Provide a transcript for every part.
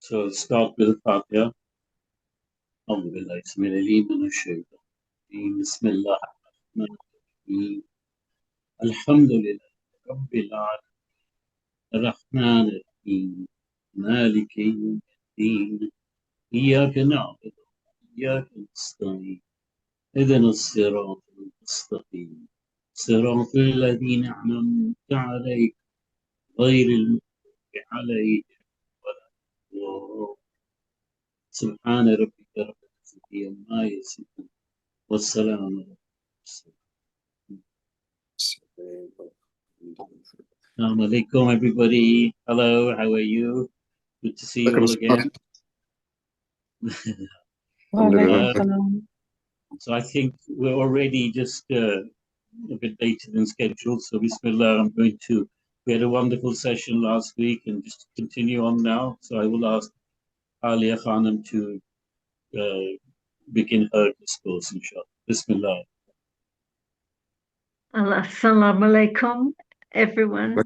So let's start with the Fatiha. أعوذ بالله السميع العليم من الشيطان الرجيم. بسم الله الرحمن الرحيم. الحمد لله رب العالمين الرحمن الرحيم مالك يوم الدين إياك نعبد وإياك نستعين اهدنا الصراط المستقيم صراط الذين أنعمت عليهم غير المغضوب عليهم ولا الضالين. سبحان ربك رب العزة عما يصفون والسلام على المرسلين. Assalamu alaikum, everybody. Hello, how are you? Good to see you all again. So I think we're already just a bit later than scheduled. So Bismillah, we had a wonderful session last week and just to continue on now. So I will ask Alia Khanam to begin her discourse, inshallah. Bismillah. Assalamu alaikum, everyone.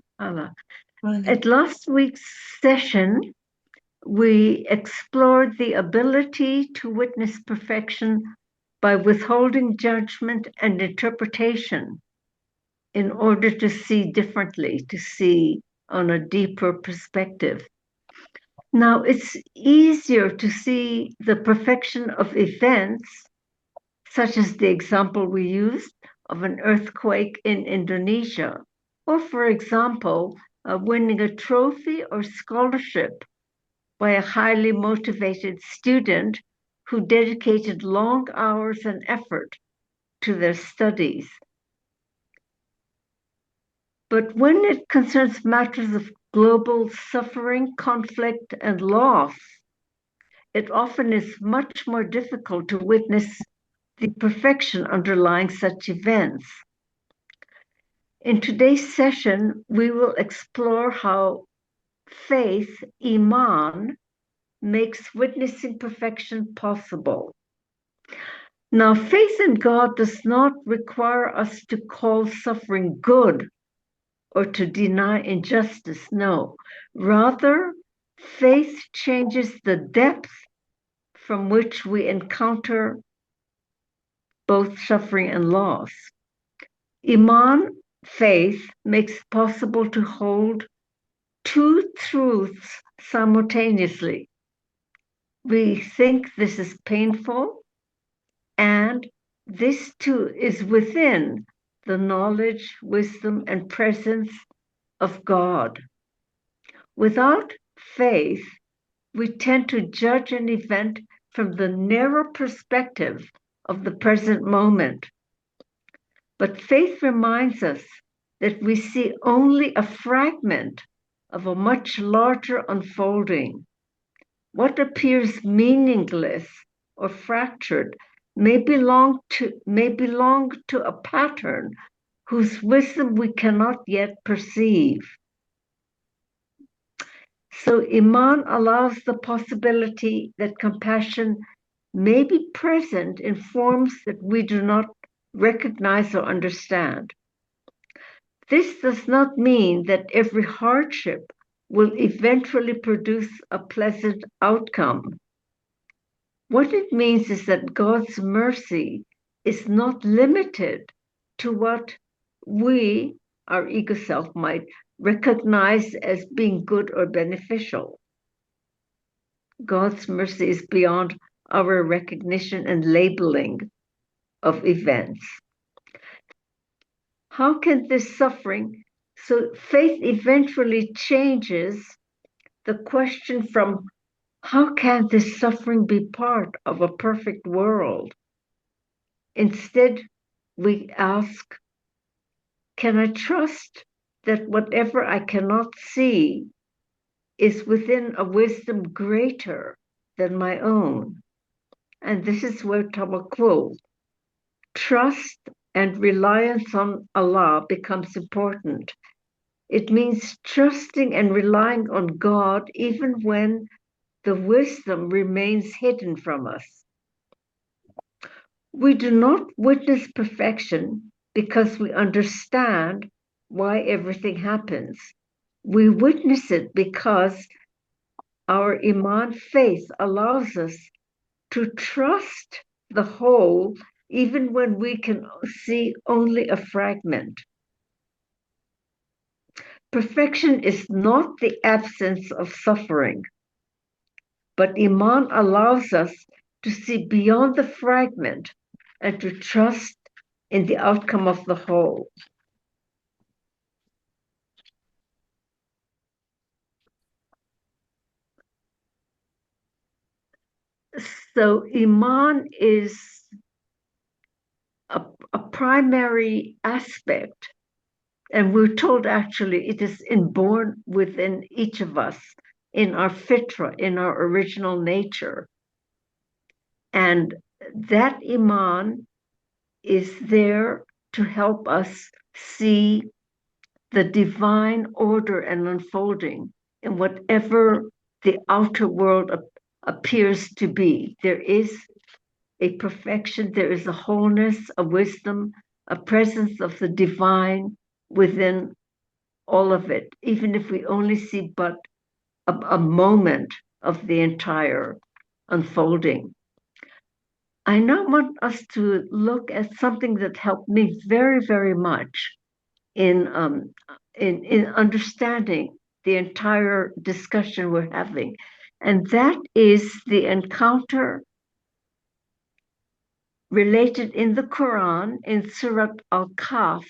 At last week's session, we explored the ability to witness perfection by withholding judgment and interpretation in order to see differently, to see on a deeper perspective. Now, it's easier to see the perfection of events, such as the example we used of an earthquake in Indonesia, or, for example, winning a trophy or scholarship by a highly motivated student who dedicated long hours and effort to their studies. But when it concerns matters of global suffering, conflict, and loss, it often is much more difficult to witness the perfection underlying such events. In today's session, we will explore how faith, Iman, makes witnessing perfection possible. Now, faith in God does not require us to call suffering good or to deny injustice. No. Rather, faith changes the depth from which we encounter both suffering and loss. Iman, faith, makes it possible to hold two truths simultaneously. We think this is painful, and this too is within the knowledge, wisdom, and presence of God. Without faith, we tend to judge an event from the narrow perspective of the present moment. But faith reminds us that we see only a fragment of a much larger unfolding. What appears meaningless or fractured may belong to a pattern whose wisdom we cannot yet perceive. So Iman allows the possibility that compassion may be present in forms that we do not recognize or understand. This does not mean that every hardship will eventually produce a pleasant outcome. What it means is that God's mercy is not limited to what we, our ego self, might recognize as being good or beneficial. God's mercy is beyond our recognition and labeling of events. How can this suffering, so faith eventually changes the question from how can this suffering be part of a perfect world? Instead, we ask, can I trust that whatever I cannot see is within a wisdom greater than my own? And this is where tawakkul, trust and reliance on Allah, becomes important. It means trusting and relying on God even when the wisdom remains hidden from us. We do not witness perfection because we understand why everything happens. We witness it because Our Iman faith allows us to trust the whole even when we can see only a fragment. Perfection is not the absence of suffering, but Iman allows us to see beyond the fragment and to trust in the outcome of the whole. So Iman is a primary aspect, and we're told actually it is inborn within each of us, in our fitra, in our original nature. And that Iman is there to help us see the divine order and unfolding in whatever the outer world appears to be. There is a perfection, there is a wholeness, a wisdom, a presence of the divine within all of it, even if we only see but a moment of the entire unfolding. I now want us to look at something that helped me very, very much in understanding the entire discussion we're having, and that is the encounter related in the Quran in Surah Al-Kahf,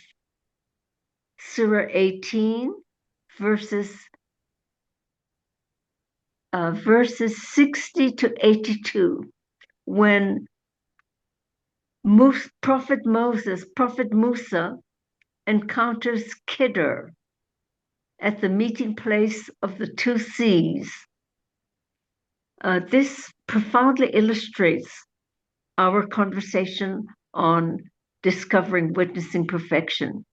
Surah 18, verses 60 to 82, when Prophet Musa encounters Khidr at the meeting place of the two seas. This profoundly illustrates our conversation on discovering witnessing perfection.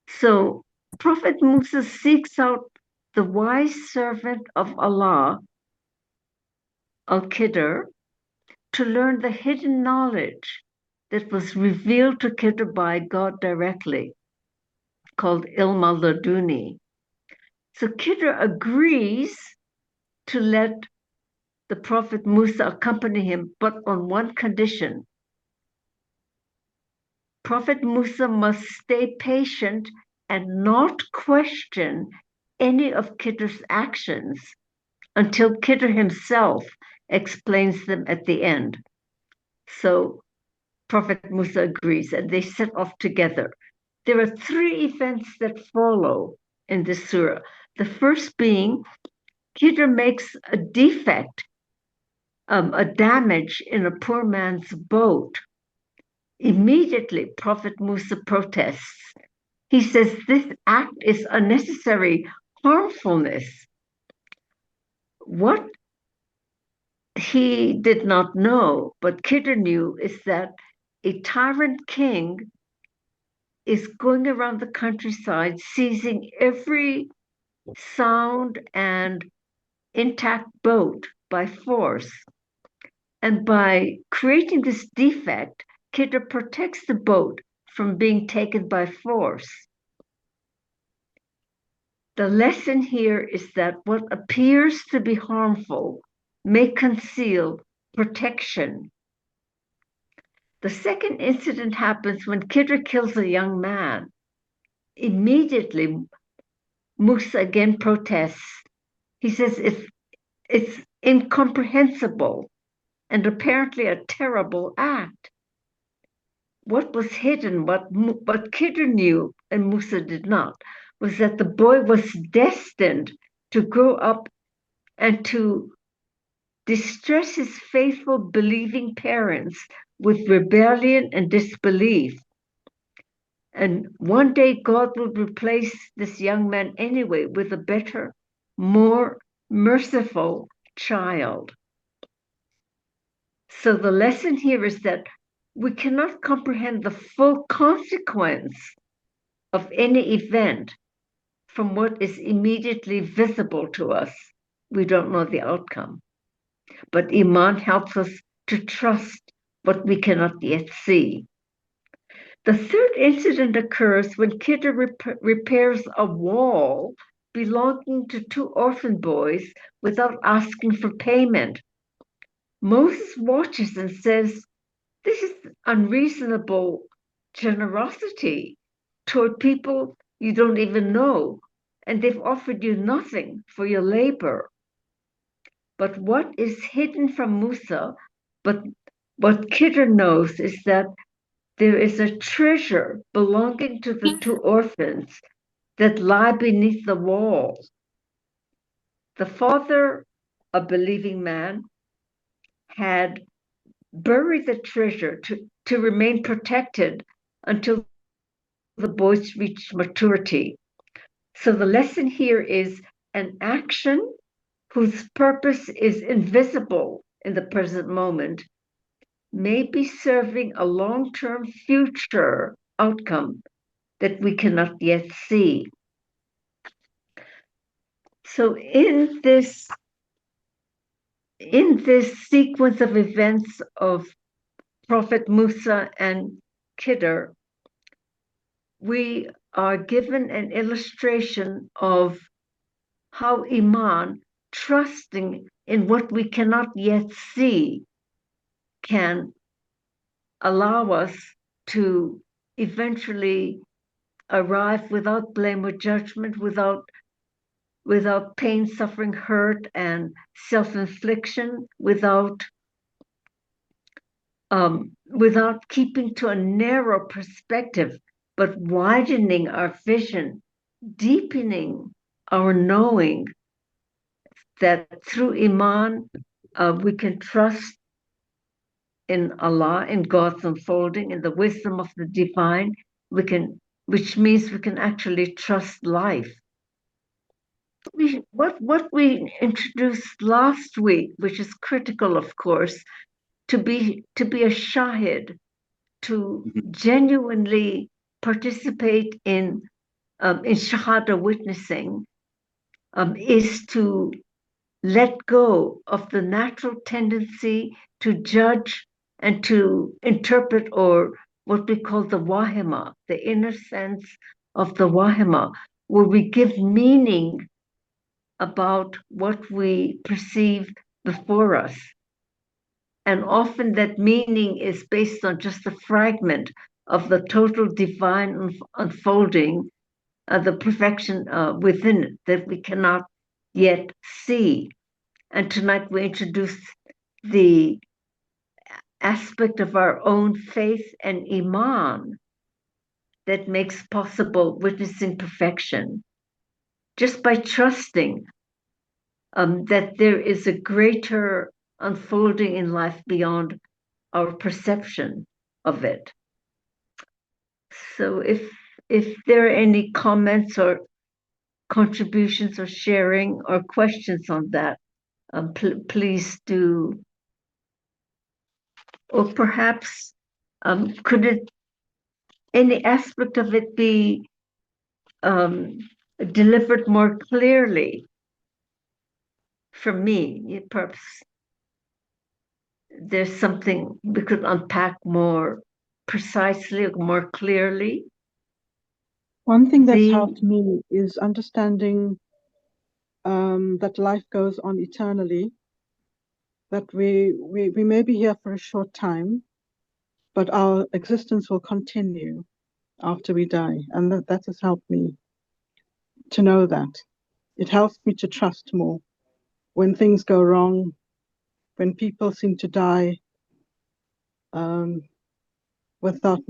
So Prophet Musa seeks out the wise servant of Allah, Al-Khidr, to learn the hidden knowledge that was revealed to Khidr by God directly, called Ilm al-Laduni. So Khidr agrees to let the Prophet Musa accompany him, but on one condition. Prophet Musa must stay patient and not question any of Khidr's actions until Khidr himself explains them at the end. So Prophet Musa agrees, and they set off together. There are three events that follow in this surah. The first being Khidr makes a defect, a damage in a poor man's boat. Immediately, Prophet Musa protests. He says this act is unnecessary harmfulness. What he did not know, but Khidr knew, is that a tyrant king is going around the countryside seizing every sound and intact boat by force. And by creating this defect, Khidr protects the boat from being taken by force. The lesson here is that what appears to be harmful may conceal protection. The second incident happens when Khidr kills a young man. Immediately, Musa again protests. He says it's incomprehensible and apparently a terrible act. What was hidden, what Khidr knew and Musa did not, was that the boy was destined to grow up and to distress his faithful, believing parents with rebellion and disbelief. And one day God would replace this young man anyway with a better, more merciful child. So the lesson here is that we cannot comprehend the full consequence of any event from what is immediately visible to us. We don't know the outcome. But Iman helps us to trust what we cannot yet see. The third incident occurs when Khidr repairs a wall belonging to two orphan boys without asking for payment. Moses watches and says, "This is unreasonable generosity toward people you don't even know, and they've offered you nothing for your labor." But what is hidden from Musa, but what Kidder knows, is that there is a treasure belonging to the two orphans that lie beneath the wall. The father, a believing man, had buried the treasure to remain protected until the boys reached maturity. So the lesson here is an action whose purpose is invisible in the present moment may be serving a long-term future outcome that we cannot yet see. So in this sequence of events of Prophet Musa and Khidr, we are given an illustration of how Iman, trusting in what we cannot yet see, can allow us to eventually arrive without blame or judgment, without pain, suffering, hurt, and self-infliction, without keeping to a narrow perspective, but widening our vision, deepening our knowing that through Iman, we can trust in Allah, in God's unfolding, in the wisdom of the divine, which means we can actually trust life. What we introduced last week, which is critical, of course, to be a shahid, to genuinely participate in shahada witnessing, is to let go of the natural tendency to judge and to interpret, or what we call the wahima, the inner sense of the wahima, where we give meaning about what we perceive before us. And often that meaning is based on just a fragment of the total divine unfolding, the perfection within it that we cannot yet see. And tonight we introduce the aspect of our own faith and Iman that makes possible witnessing perfection, just by trusting that there is a greater unfolding in life beyond our perception of it. So if there are any comments or contributions or sharing or questions on that, please do. Or perhaps could any aspect of it be delivered more clearly for me? Perhaps there's something we could unpack more precisely or more clearly. One thing that's helped me is understanding that life goes on eternally, that we may be here for a short time, but our existence will continue after we die. And that has helped me to know that. It helps me to trust more. When things go wrong, when people seem to die without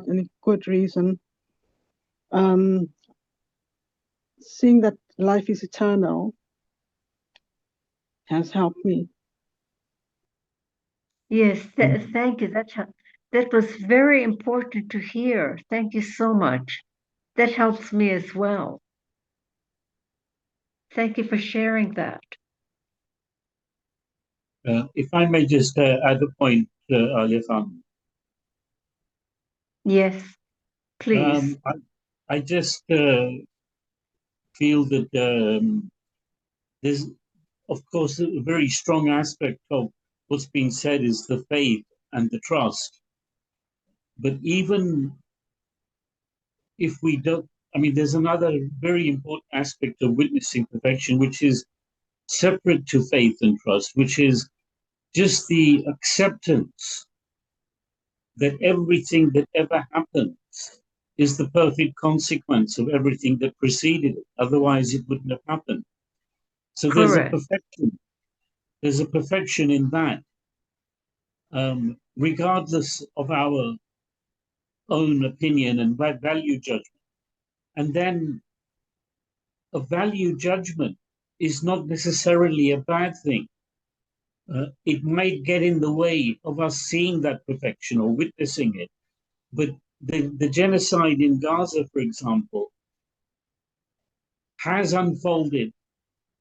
any good reason, seeing that life is eternal has helped me. Yes, thank you. That was very important to hear. Thank you so much. That helps me as well. Thank you for sharing that. If I may just add a point, Alia Khan. Yes, please. I just feel that there's, of course, a very strong aspect of what's been said is the faith and the trust. But even if we don't, I mean, there's another very important aspect of witnessing perfection, which is separate to faith and trust, which is just the acceptance that everything that ever happens is the perfect consequence of everything that preceded it. Otherwise, it wouldn't have happened. So there's a Correct. perfection. There's a perfection in that, regardless of our own opinion and value judgment. And then a value judgment is not necessarily a bad thing. It might get in the way of us seeing that perfection or witnessing it. But the genocide in Gaza, for example, has unfolded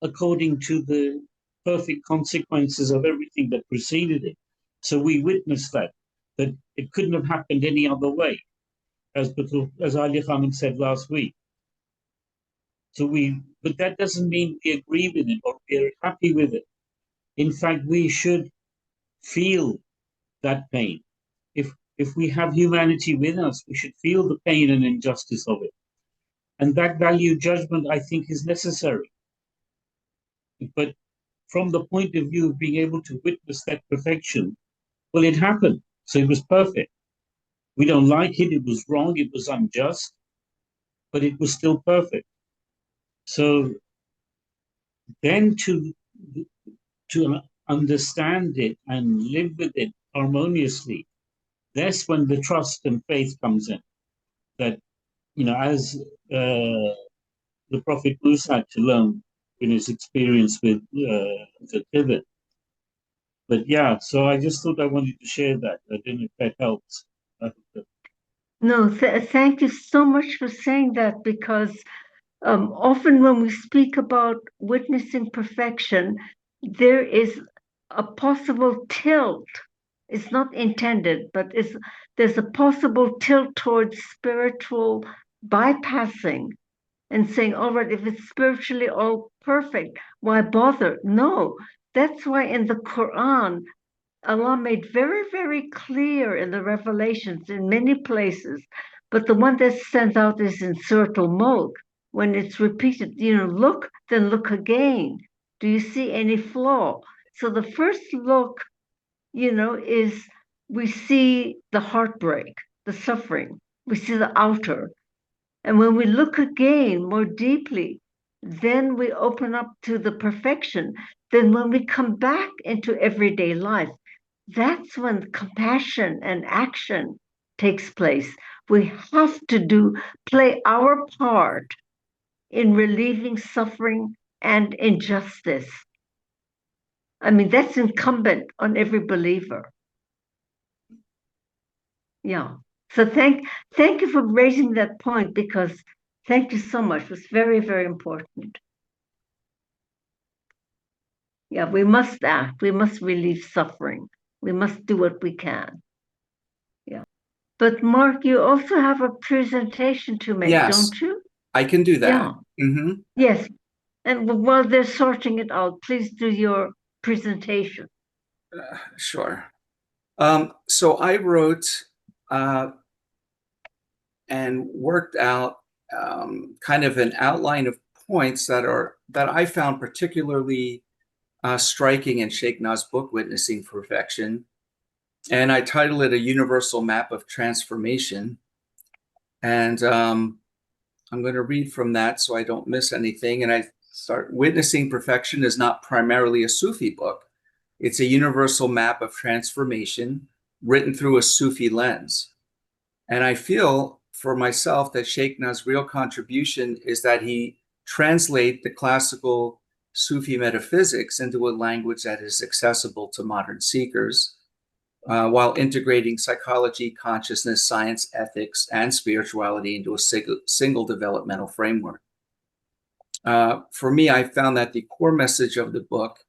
according to the perfect consequences of everything that preceded it. So we witnessed that it couldn't have happened any other way, as Ali Khan said last week. But that doesn't mean we agree with it or we're happy with it. In fact, we should feel that pain. If we have humanity with us, we should feel the pain and injustice of it. And that value judgment, I think, is necessary. But from the point of view of being able to witness that perfection, well, it happened. So it was perfect. We don't like it. It was wrong. It was unjust. But it was still perfect. So then to understand it and live with it harmoniously, that's when the trust and faith comes in. That, as the Prophet Musa had to learn in his experience with the Tibet. But yeah, so I just thought I wanted to share that. I don't know if that helps. No, thank you so much for saying that, because often when we speak about witnessing perfection, there is a possible tilt. It's not intended, but there's a possible tilt towards spiritual bypassing and saying, all right, if it's spiritually all perfect, why bother? No, that's why in the Quran, Allah made very, very clear in the revelations in many places, but the one that stands out is in Surah Al-Mulk, when it's repeated, look, then look again. Do you see any flaw? So the first look, is we see the heartbreak, the suffering, we see the outer. And when we look again more deeply, then we open up to the perfection. Then when we come back into everyday life, that's when compassion and action takes place. We have to play our part in relieving suffering and injustice. I mean, that's incumbent on every believer. Yeah. So thank you for raising that point, because thank you so much. It was very, very important. Yeah, we must act. We must relieve suffering. We must do what we can. Yeah. But Mark, you also have a presentation to make, Yes, don't you? I can do that. Yeah. Mm-hmm. Yes. And while they're sorting it out, please do your presentation. Sure. So I wrote and worked out kind of an outline of points that I found particularly striking in Sheikh Na's book, Witnessing Perfection. And I title it A Universal Map of Transformation. And I'm going to read from that so I don't miss anything. And I start, Witnessing Perfection is not primarily a Sufi book. It's a universal map of transformation written through a Sufi lens. And I feel for myself that Sheikh Na's real contribution is that he translate the classical Sufi metaphysics into a language that is accessible to modern seekers, while integrating psychology, consciousness, science, ethics, and spirituality into a single developmental framework. For me, I found that the core message of the book,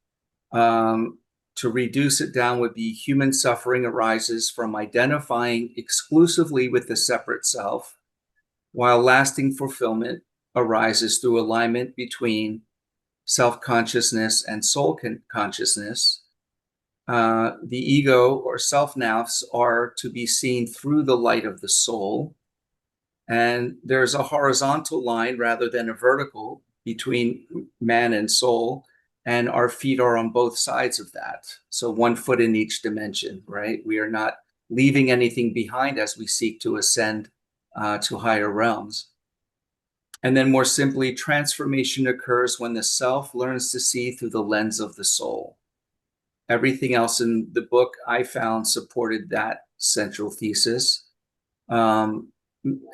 to reduce it down, would be human suffering arises from identifying exclusively with the separate self, while lasting fulfillment arises through alignment between self-consciousness and soul consciousness. The ego or self-nafs are to be seen through the light of the soul, And there's a horizontal line rather than a vertical between man and soul. And our feet are on both sides of that. So 1 foot in each dimension, right? We are not leaving anything behind as we seek to ascend to higher realms. And then more simply, transformation occurs when the self learns to see through the lens of the soul. Everything else in the book I found supported that central thesis. And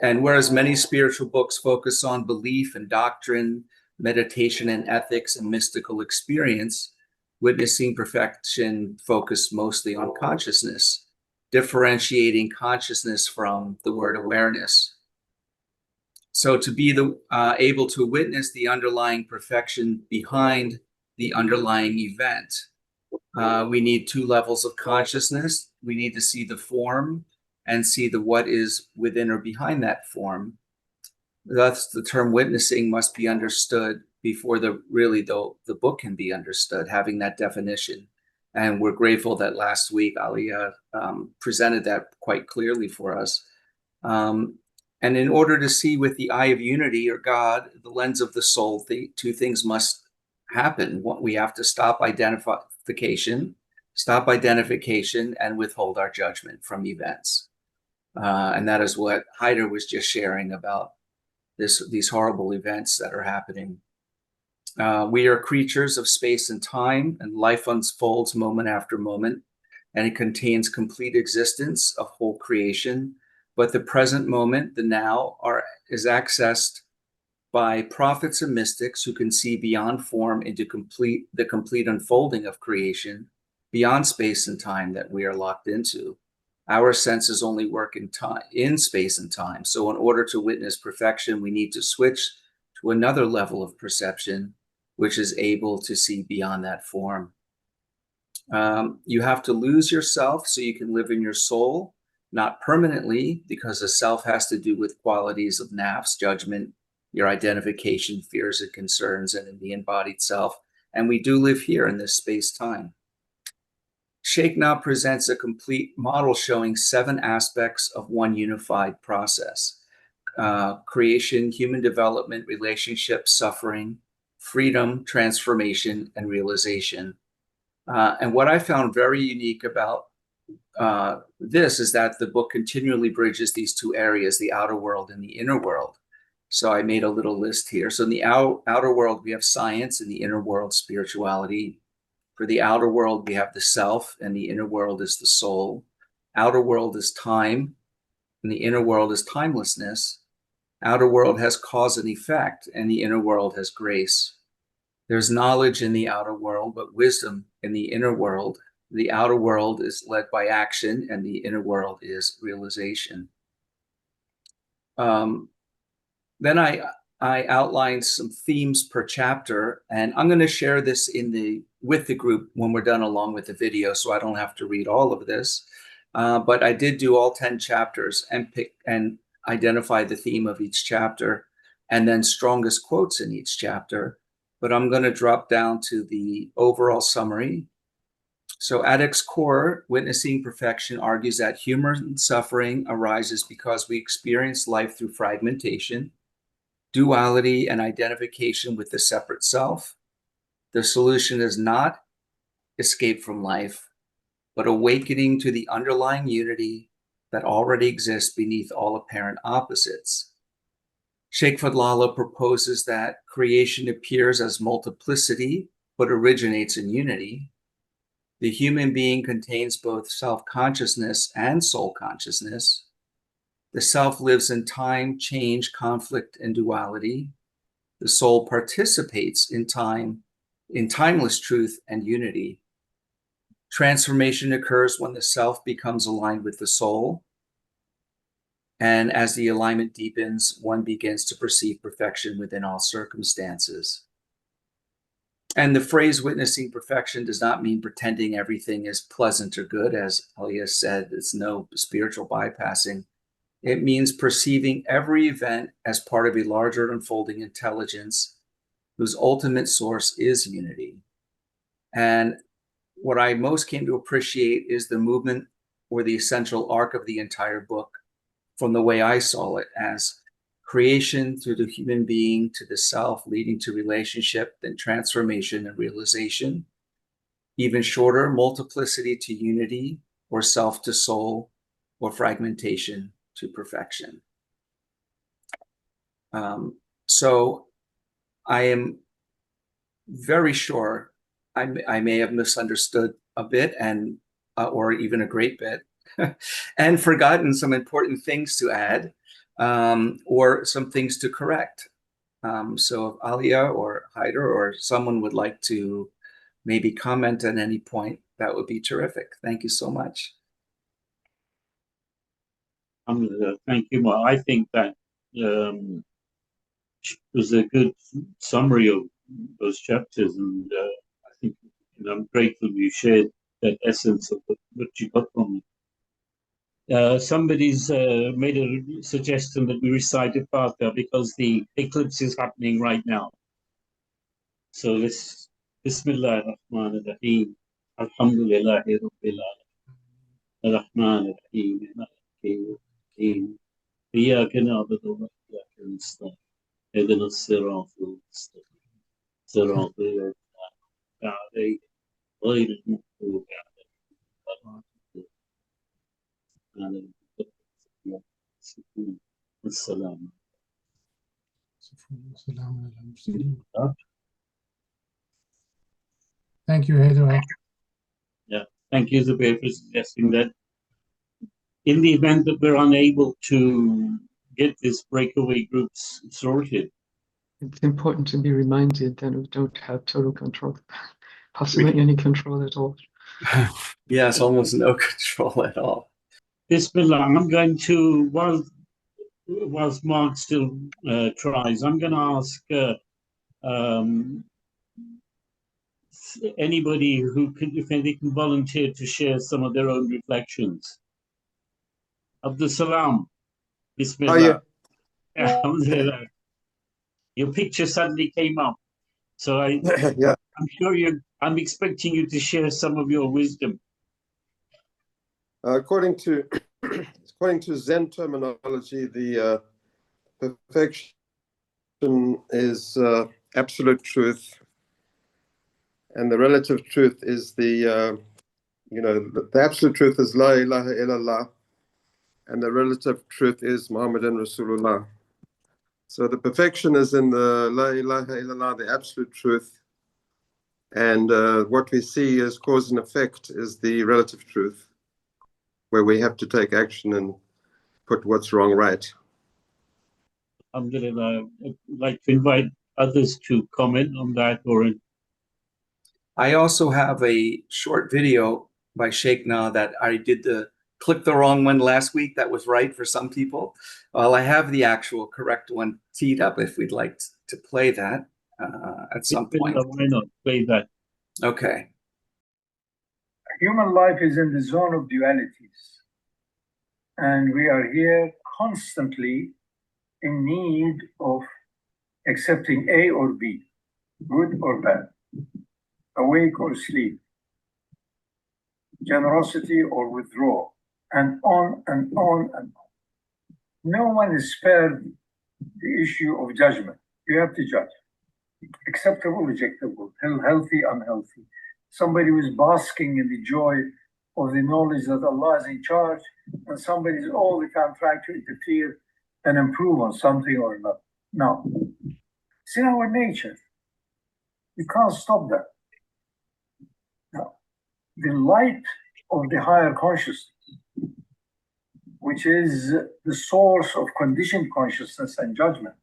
whereas many spiritual books focus on belief and doctrine, meditation and ethics and mystical experience, Witnessing Perfection focused mostly on consciousness, differentiating consciousness from the word awareness. So to be able to witness the underlying perfection behind the underlying event, we need 2 levels of consciousness. We need to see the form and see the what is within or behind that form. Thus, the term witnessing must be understood before the book can be understood, having that definition. And we're grateful that last week Aliyah presented that quite clearly for us. And in order to see with the eye of unity or God, the lens of the soul, 2 things must happen. We have to stop identification, and withhold our judgment from events. And that is what Haeri was just sharing about these horrible events that are happening. We are creatures of space and time, and life unfolds moment after moment, and it contains complete existence of whole creation. But the present moment, the now, is accessed by prophets and mystics who can see beyond form into the complete unfolding of creation, beyond space and time that we are locked into. Our senses only work in space and time. So in order to witness perfection, we need to switch to another level of perception, which is able to see beyond that form. You have to lose yourself so you can live in your soul, not permanently, because the self has to do with qualities of nafs, judgment, your identification, fears and concerns, and in the embodied self. And we do live here in this space-time. Shaykh now presents a complete model showing 7 aspects of one unified process: creation, human development, relationship, suffering, freedom, transformation, and realization. And what I found very unique about this is that the book continually bridges these 2 areas, the outer world and the inner world. So I made a little list here. So in the outer world, we have science, and the inner world, spirituality. For the outer world, we have the self, and the inner world is the soul. Outer world is time, and the inner world is timelessness. Outer world has cause and effect, and the inner world has grace. There's knowledge in the outer world, but wisdom in the inner world. The outer world is led by action, and the inner world is realization. Then I outlined some themes per chapter, and I'm going to share this with the group when we're done, along with the video, so I don't have to read all of this. But I did do all 10 chapters and pick and identify the theme of each chapter, and then strongest quotes in each chapter. But I'm going to drop down to the overall summary. So at its core, Witnessing Perfection argues that human suffering arises because we experience life through fragmentation, duality, and identification with the separate self. The solution is not escape from life, but awakening to the underlying unity that already exists beneath all apparent opposites. Shaykh Fadhlalla proposes that creation appears as multiplicity, but originates in unity. The human being contains both self-consciousness and soul consciousness. The self lives in time, change, conflict, and duality. The soul participates in time, in timeless truth and unity. Transformation occurs when the self becomes aligned with the soul. And as the alignment deepens, one begins to perceive perfection within all circumstances. And the phrase witnessing perfection does not mean pretending everything is pleasant or good. As Aliyah said, it's no spiritual bypassing. It means perceiving every event as part of a larger unfolding intelligence whose ultimate source is unity. And what I most came to appreciate is the movement or the essential arc of the entire book, from the way I saw it, as creation through the human being to the self, leading to relationship, then transformation and realization. Even shorter, multiplicity to unity, or self to soul, or fragmentation to perfection. So I am very sure I may have misunderstood a bit, and or even a great bit, and forgotten some important things to add, or some things to correct. So if Alia or Haider or someone would like to maybe comment at any point, that would be terrific. Thank you so much. Thank you, Mark. I think that was a good summary of those chapters, and I think I'm grateful you shared that essence of what you got from it. Somebody's made a suggestion that we recite a Fatiha because the eclipse is happening right now. So let's Bismillah ar-Rahman ar-Rahim. Alhamdulillahi Rabbil Alamin. Ar-Rahman ar-Rahim. Maliki yawmiddin. Iyyaka na'budu wa iyyaka nasta'in. اهدنا الصراط المستقيم صراط الذين أنعمت عليهم غير المغضوب عليهم ولا الضالين. السلام. Thank you, Haider. Yeah, thank you, Zubair, for suggesting that. In the event that we're unable to get this breakaway groups sorted, it's important to be reminded that we don't have total control, possibly any control at all. Yes, almost no control at all. Bismillah, I'm going to, whilst Mark still tries, I'm going to ask anybody who can, if they can volunteer to share some of their own reflections. Abdul Salam, Bismillah. Alhamdulillah. Your picture suddenly came up. So Yeah. I'm sure I'm expecting you to share some of your wisdom. According to Zen terminology, the perfection is absolute truth, and the relative truth is the absolute truth is La ilaha illallah, and the relative truth is Muhammadan Rasulullah. So the perfection is in the La ilaha illallah, the absolute truth, and what we see as cause and effect is the relative truth, where we have to take action and put what's wrong right. Alhamdulillah. I'd like to invite others to comment on that. I also have a short video by Shaykh that I did click the wrong one last week. That was right for some people. Well, I have the actual correct one teed up if we'd like to play that at some point. Why not play that? Okay. Human life is in the zone of dualities, and we are here constantly in need of accepting A or B, good or bad, awake or asleep, generosity or withdrawal, and on and on and on. No one is spared the issue of judgment. You have to judge. Acceptable, rejectable, healthy, unhealthy. Somebody who is basking in the joy of the knowledge that Allah is in charge, and somebody is all the time trying to interfere and improve on something or another. No. It's in our nature. You can't stop that. Now, the light of the higher consciousness, which is the source of conditioned consciousness and judgment,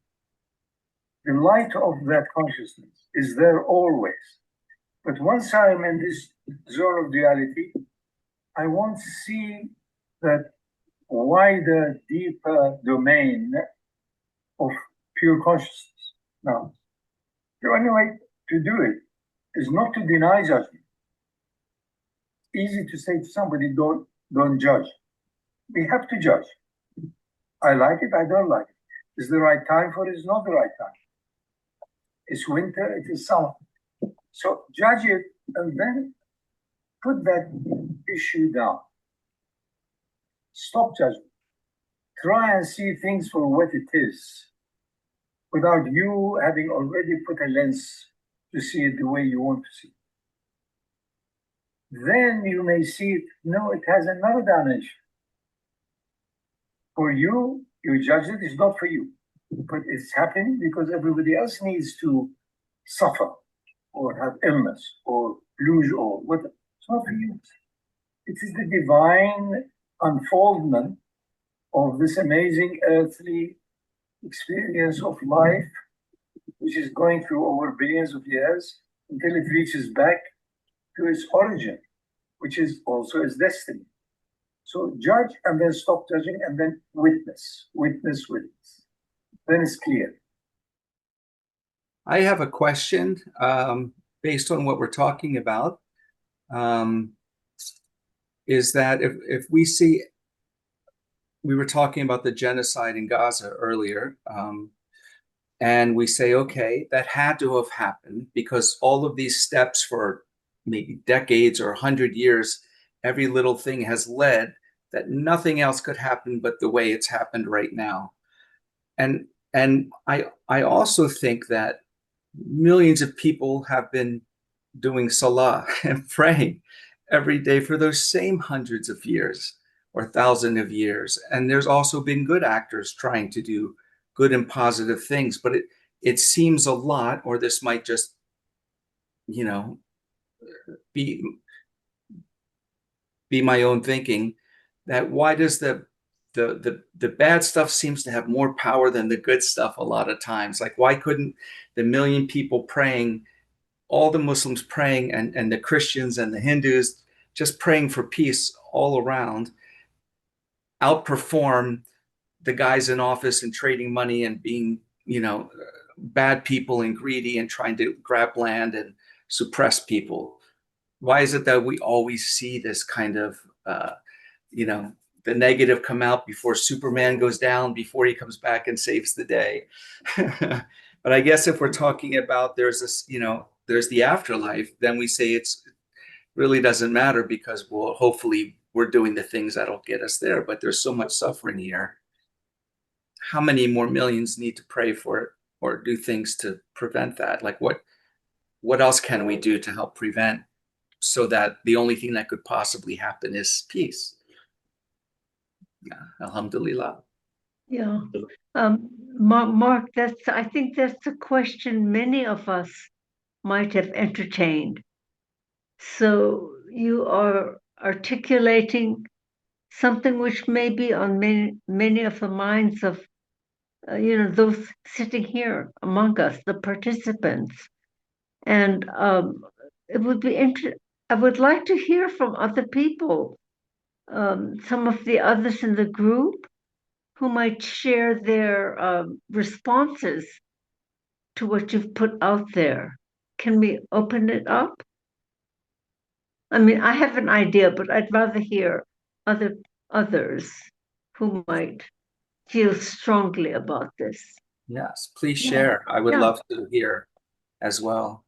the light of that consciousness is there always. But once I'm in this zone of duality, I want to see that wider, deeper domain of pure consciousness. Now, the only way to do it is not to deny judgment. Easy to say to somebody, don't judge. We have to judge. I like it, I don't like it. Is the right time for it? It's not the right time. It's winter, it is summer. So judge it and then put that issue down. Stop judgment. Try and see things for what it is. without you having already put a lens to see it the way you want to see it. Then you may see it, no, it has another dimension. For you, you judge it, it's not for you. But it's happening because everybody else needs to suffer or have illness or lose or whatever. It's not for you. It is the divine unfoldment of this amazing earthly experience of life, which is going through over billions of years until it reaches back to its origin, which is also its destiny. So judge and then stop judging and then witness, witness, witness. Then it's clear. I have a question based on what we're talking about. Is that if we see, we were talking about the genocide in Gaza earlier, and we say, okay, that had to have happened because all of these steps for maybe decades or 100 years, every little thing has led that nothing else could happen but the way it's happened right now. And I also think that millions of people have been doing salah and praying every day for those same hundreds of years or thousands of years. And there's also been good actors trying to do good and positive things, but it seems a lot, or this might just, you know, be my own thinking, that why does the bad stuff seems to have more power than the good stuff a lot of times? Like, why couldn't the million people praying, all the Muslims praying, and the Christians and the Hindus just praying for peace all around, outperform the guys in office and trading money and being, you know, bad people and greedy and trying to grab land and suppress people? Why is it that we always see this kind of, you know, the negative come out before Superman goes down, before he comes back and saves the day? But I guess if we're talking about there's this, you know, there's the afterlife, then we say it's really doesn't matter because, well, hopefully we're doing the things that'll get us there. But there's so much suffering here. How many more millions need to pray for it or do things to prevent that? Like what else can we do to help prevent, so that the only thing that could possibly happen is peace? Yeah, alhamdulillah. Yeah. Mark, I think that's a question many of us might have entertained. So you are articulating something which may be on many of the minds of, you know, those sitting here among us, the participants. And it would be I would like to hear from other people, some of the others in the group who might share their responses to what you've put out there. Can we open it up? I mean, I have an idea, but I'd rather hear others who might feel strongly about this. Yes, please share. I would love to hear as well.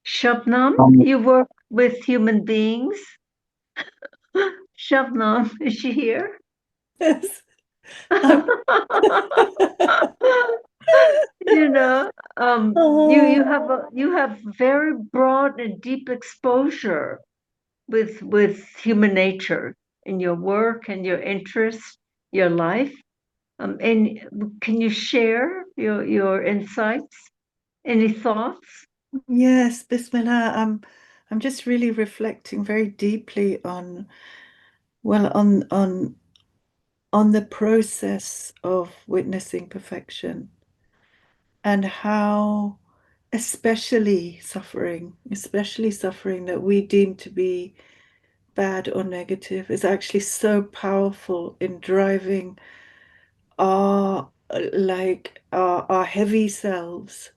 Shabnam, you work with human beings. Shabnam, is she here? Yes. You know, you have very broad and deep exposure with human nature in your work and your interests, your life. And can you share your insights? Any thoughts? Yes, Bismillah. I'm just really reflecting very deeply on, well, on the process of witnessing perfection and how especially suffering that we deem to be bad or negative is actually so powerful in driving our heavy selves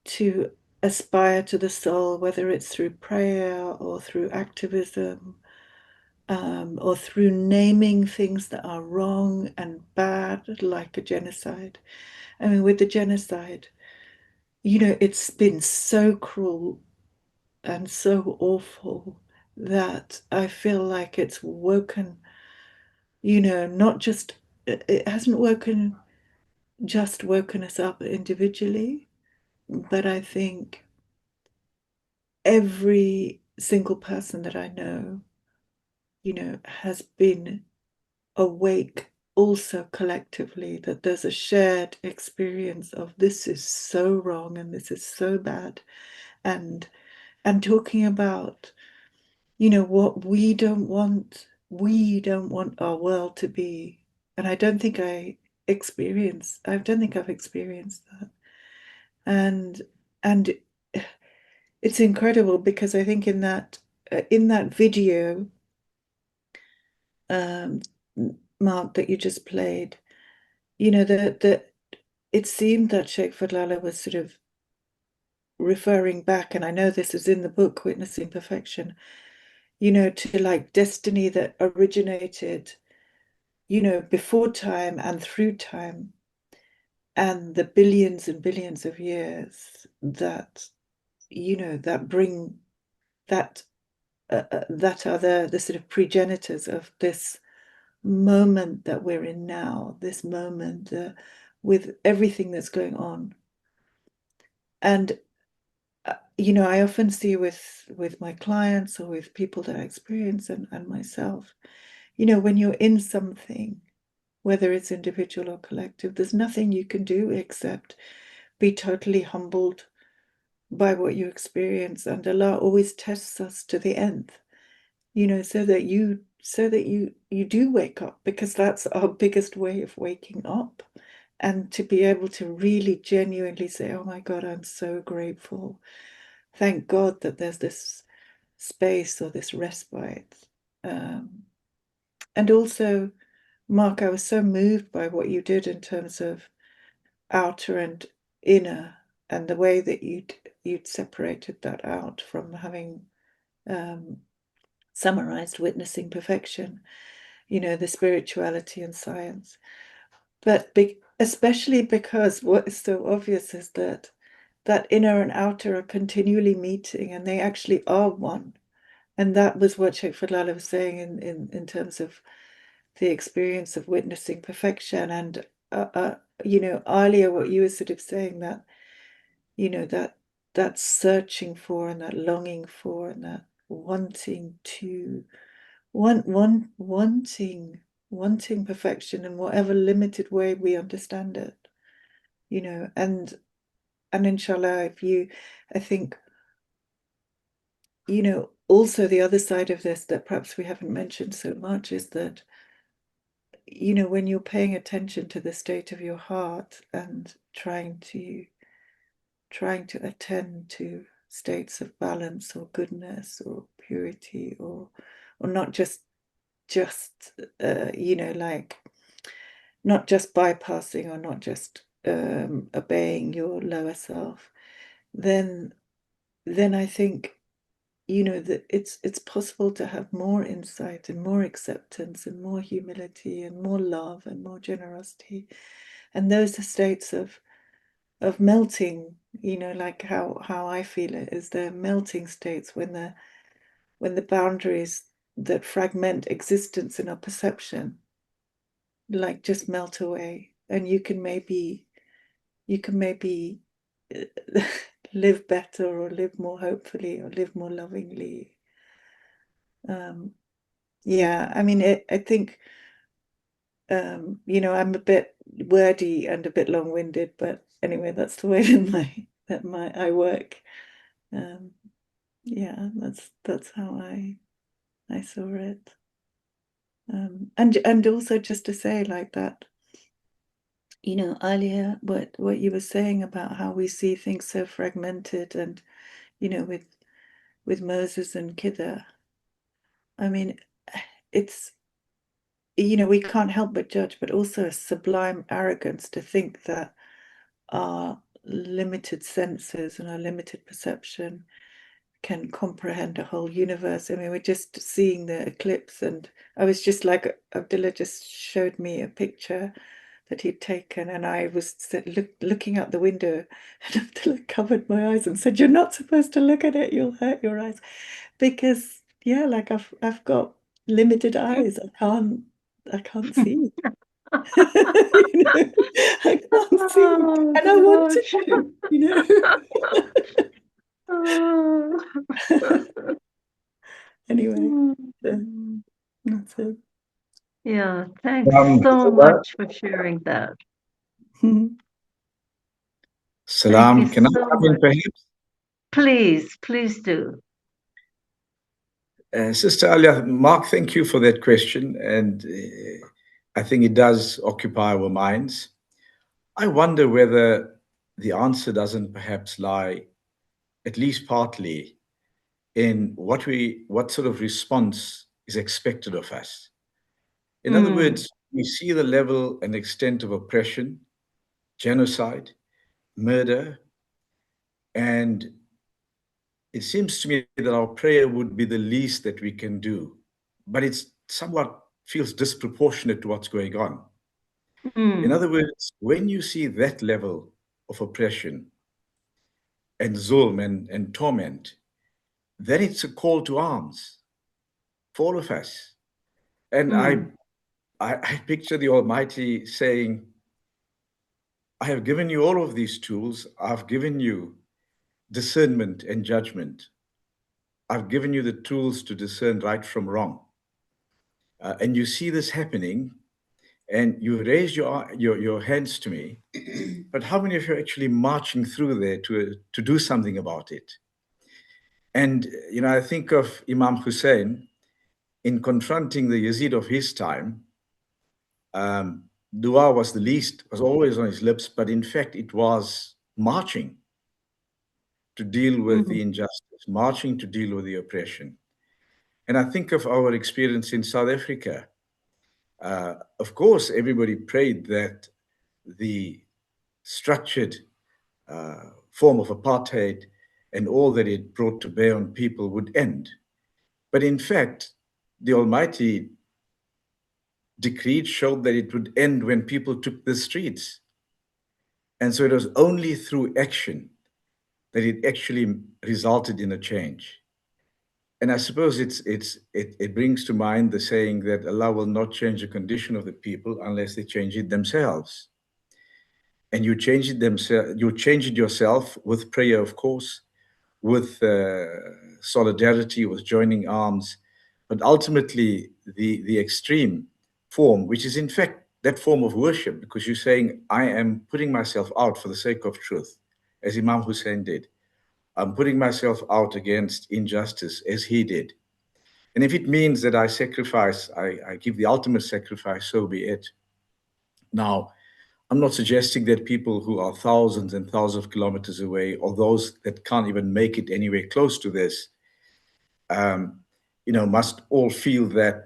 to aspire to the soul, whether it's through prayer or through activism, or through naming things that are wrong and bad, like a genocide. I mean, with the genocide, you know, it's been so cruel and so awful that I feel like it's woken, you know, not just, it hasn't woken just woken us up individually, but I think every single person that I know, has been awake also collectively, that there's a shared experience of this is so wrong and this is so bad, and talking about what we don't want our world to be. And I don't think I've experienced that. And it's incredible, because I think in that video, Mark, that you just played, that it seemed that Shaykh Fadhlalla was sort of referring back, and I know this is in the book, Witnessing Perfection, to like destiny that originated, before time and through time, and the billions and billions of years that, that bring that that are the sort of progenitors of this moment that we're in now, this moment with everything that's going on. And I often see with my clients or with people that I experience, and myself, when you're in something, whether it's individual or collective, there's nothing you can do except be totally humbled by what you experience. And Allah always tests us to the nth, so that you do wake up, because that's our biggest way of waking up. And to be able to really genuinely say, oh my God, I'm so grateful. Thank God that there's this space or this respite. And also, Mark, I was so moved by what you did in terms of outer and inner, and the way that you'd separated that out from having summarized Witnessing Perfection, the spirituality and science. But especially because what is so obvious is that inner and outer are continually meeting, and they actually are one. And that was what Shaykh Fadhlalla was saying in terms of the experience of Witnessing Perfection. And earlier, what you were sort of saying, that that searching for, and that longing for, and that wanting perfection in whatever limited way we understand it, and inshallah, I think, also the other side of this that perhaps we haven't mentioned so much is that, when you're paying attention to the state of your heart and trying to attend to states of balance or goodness or purity, or not just like not just bypassing, or not just obeying your lower self, then I think, that it's possible to have more insight and more acceptance and more humility and more love and more generosity. And those are states of melting, like how I feel it is, they're melting states when the boundaries that fragment existence and our perception like just melt away, and you can maybe live better, or live more hopefully, or live more lovingly. Yeah, I mean, I think, I'm a bit wordy and a bit long-winded, but anyway, that's the way that I work. Yeah, that's how I saw it. And also, just to say, like, that, earlier, what you were saying about how we see things so fragmented, and with Moses and Kidder, I mean, it's, we can't help but judge, but also a sublime arrogance to think that our limited senses and our limited perception can comprehend a whole universe. I mean, we're just seeing the eclipse, and I was just like, Abdullah just showed me a picture that he'd taken, and I was looking out the window, and Abdullah covered my eyes and said, "You're not supposed to look at it, you'll hurt your eyes." Because, yeah, like I've got limited eyes. I can't see. You know, I can't see, Oh, and I want gosh. to, you know. Anyway, that's it. Yeah, thanks so much for sharing that. Salam, Thank you can I so come in much. perhaps? Please do. Sister Alia, Mark, thank you for that question. And I think it does occupy our minds. I wonder whether the answer doesn't perhaps lie, at least partly, in what sort of response is expected of us. In other words, we see the level and extent of oppression, genocide, murder, and it seems to me that our prayer would be the least that we can do, but it's somewhat feels disproportionate to what's going on. In other words, when you see that level of oppression and zulm and torment, then it's a call to arms for all of us. And I picture the Almighty saying, I have given you all of these tools. I've given you discernment and judgment. I've given you the tools to discern right from wrong. And you see this happening, and you raise your hands to me, but how many of you are actually marching through there to do something about it? And I think of Imam Hussein in confronting the Yazid of his time. Dua was always on his lips, but in fact it was marching to deal with the injustice, marching to deal with the oppression. And I think of our experience in South Africa. Of course, everybody prayed that the structured form of apartheid and all that it brought to bear on people would end. But in fact, the Almighty decreed showed that it would end when people took the streets. And so it was only through action that it actually resulted in a change. And I suppose it brings to mind the saying that Allah will not change the condition of the people unless they change it themselves. And you change it yourself with prayer, of course, with solidarity, with joining arms, but ultimately the extreme form, which is in fact that form of worship, because you're saying, I am putting myself out for the sake of truth, as Imam Hussein did. I'm putting myself out against injustice, as he did. And if it means that I sacrifice, I give the ultimate sacrifice, so be it. Now, I'm not suggesting that people who are thousands and thousands of kilometers away, or those that can't even make it anywhere close to this, must all feel that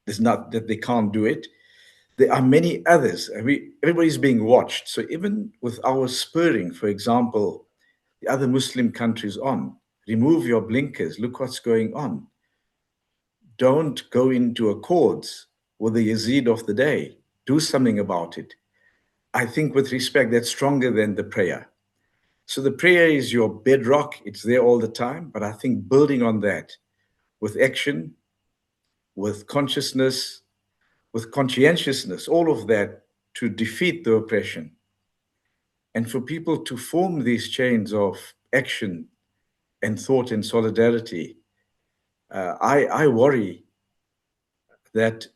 that they can't do it. There are many others. Everybody's being watched. So even with our spurring, for example, the other Muslim countries on, remove your blinkers, look what's going on. Don't go into accords with the Yazid of the day. Do something about it. I think with respect, that's stronger than the prayer. So the prayer is your bedrock. It's there all the time. But I think building on that with action, with consciousness, with conscientiousness, all of that to defeat the oppression. And for people to form these chains of action and thought and solidarity, I worry that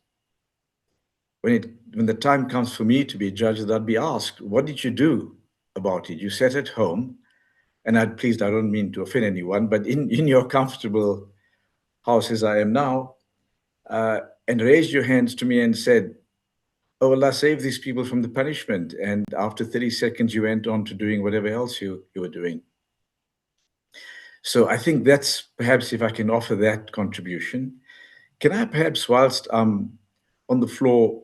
when the time comes for me to be judged, I'd be asked, what did you do about it? You sat at home, and I don't mean to offend anyone, but in your comfortable house as I am now, and raised your hands to me and said, oh, Allah, save these people from the punishment. And after 30 seconds, you went on to doing whatever else you were doing. So I think that's perhaps, if I can offer that contribution. Can I perhaps, whilst I'm on the floor,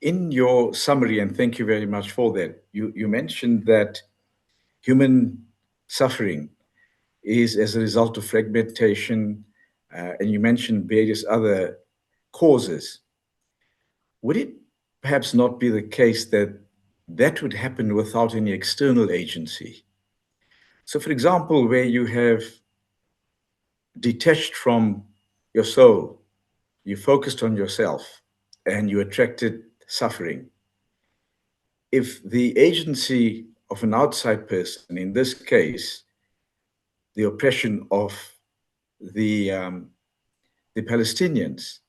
in your summary, and thank you very much for that, you mentioned that human suffering is as a result of fragmentation, and you mentioned various other causes. Would it perhaps not be the case that that would happen without any external agency? So, for example, where you have detached from your soul, you focused on yourself, and you attracted suffering. If the agency of an outside person, in this case, the oppression of the Palestinians,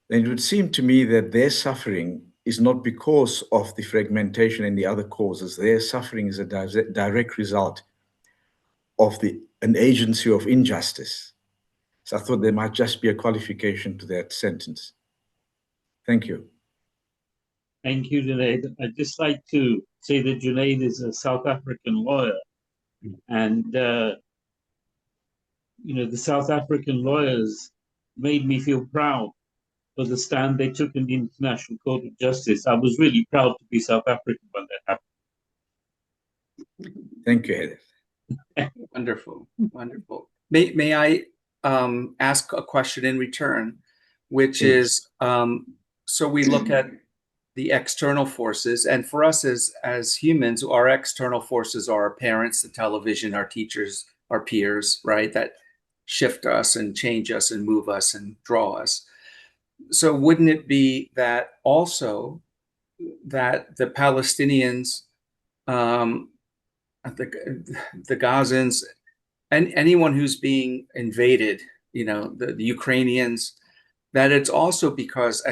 then it would seem to me that their suffering is not because of the fragmentation and the other causes. Their suffering is a direct result of an agency of injustice. So I thought there might just be a qualification to that sentence. Thank you. Thank you, Junaid. I'd just like to say that Junaid is a South African lawyer. And, you know, the South African lawyers made me feel proud for the stand they took in the International Court of Justice. I was really proud to be South African when that happened. Thank you, Heather. Wonderful, wonderful. May I ask a question in return, which is, so we look at the external forces, and for us as humans, our external forces are our parents, the television, our teachers, our peers, right? That shift us and change us and move us and draw us. So wouldn't it be that also that the Palestinians, the Gazans, and anyone who's being invaded, you know, the Ukrainians, that it's also because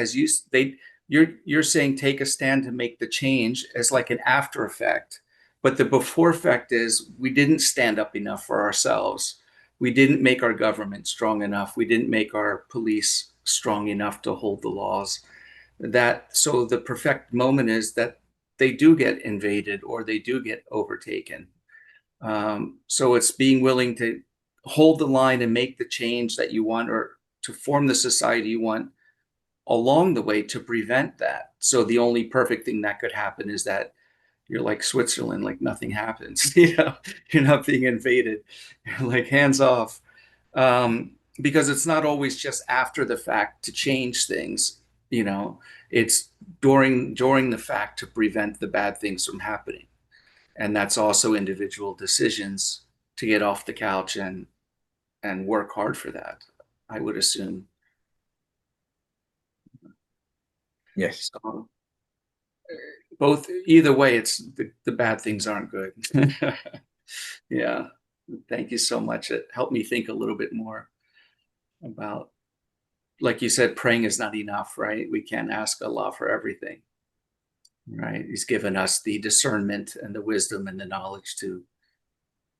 you're saying take a stand to make the change as like an after effect, but the before effect is we didn't stand up enough for ourselves. We didn't make our government strong enough. We didn't make our police strong enough to hold the laws. So the perfect moment is that they do get invaded or they do get overtaken. So it's being willing to hold the line and make the change that you want, or to form the society you want along the way to prevent that. So the only perfect thing that could happen is that you're like Switzerland, like nothing happens, you know, you're not being invaded, you're like hands off. Because it's not always just after the fact to change things, you know, it's during the fact to prevent the bad things from happening. And that's also individual decisions to get off the couch and work hard for that, I would assume. Yes. So, either way, it's the bad things aren't good. Yeah. Thank you so much. It helped me think a little bit more about, like you said, praying is not enough, right? We can't ask Allah for everything, right? He's given us the discernment and the wisdom and the knowledge to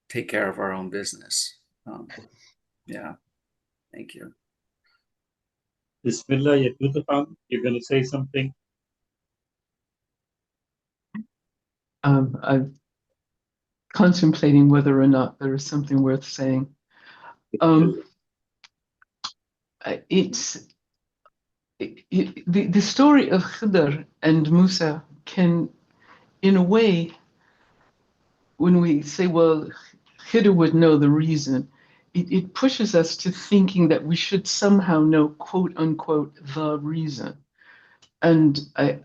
take care of our own business. Yeah. Thank you. Bismillah, you're going to say something? I'm contemplating whether or not there is something worth saying. The story of Khidr and Musa can, in a way, when we say, well, Khidr would know the reason, it pushes us to thinking that we should somehow know, quote unquote, the reason. And I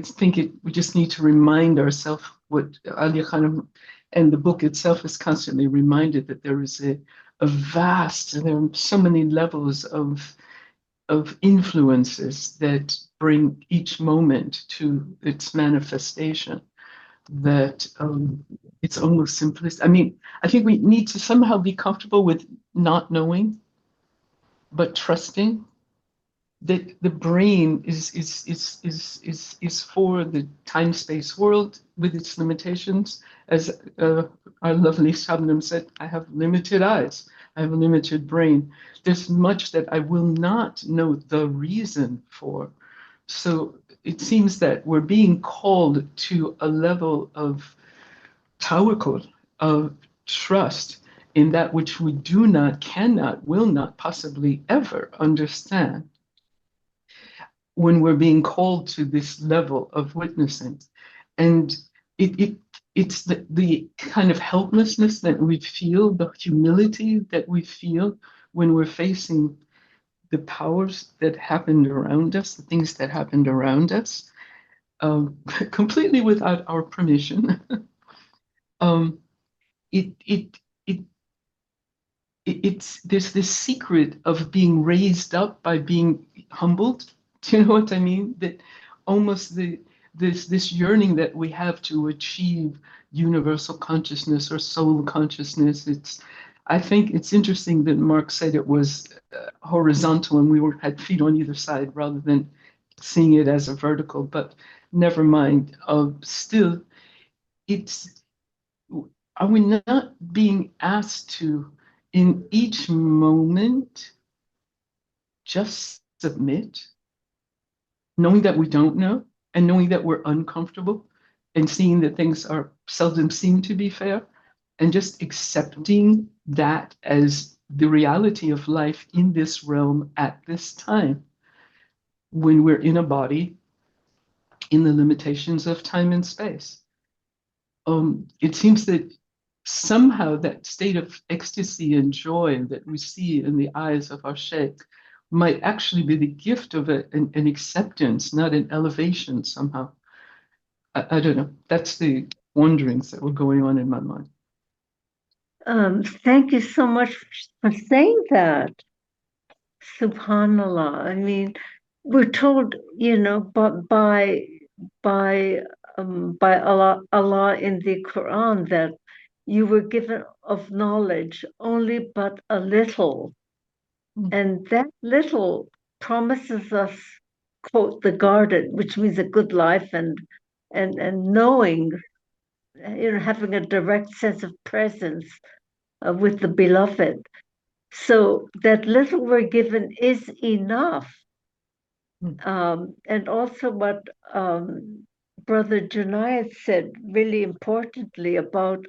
think we just need to remind ourselves what Ali Khan and the book itself is constantly reminded, that there is a vast, and there are so many levels of influences that bring each moment to its manifestation, that it's almost simplistic. I mean, I think we need to somehow be comfortable with not knowing, but trusting that the brain is for the time-space world with its limitations. As our lovely Shabnam said, I have limited eyes, I have a limited brain. There's much that I will not know the reason for. So it seems that we're being called to a level of tawakkul, of trust in that which we do not, cannot, will not possibly ever understand, when we're being called to this level of witnessing. And it's the kind of helplessness that we feel, the humility that we feel when we're facing the powers that happened around us, the things that happened around us, completely without our permission. There's this secret of being raised up by being humbled. Do you know what I mean? That almost this yearning that we have to achieve universal consciousness or soul consciousness. I think it's interesting that Mark said it was horizontal and had feet on either side rather than seeing it as a vertical, but never mind. Still, are we not being asked to, in each moment, just submit, knowing that we don't know and knowing that we're uncomfortable and seeing that things are seldom seem to be fair, and just accepting that as the reality of life in this realm at this time when we're in a body in the limitations of time and space. It seems that somehow that state of ecstasy and joy that we see in the eyes of our Sheikh might actually be the gift of an acceptance, not an elevation somehow. I don't know. That's the wonderings that were going on in my mind. Thank you so much for saying that. Subhanallah. I mean, we're told, but by Allah in the Quran that you were given of knowledge only but a little, and that little promises us, quote, the garden, which means a good life and knowing, having a direct sense of presence with the beloved. So that little we're given is enough. And also what Brother Junaid said really importantly about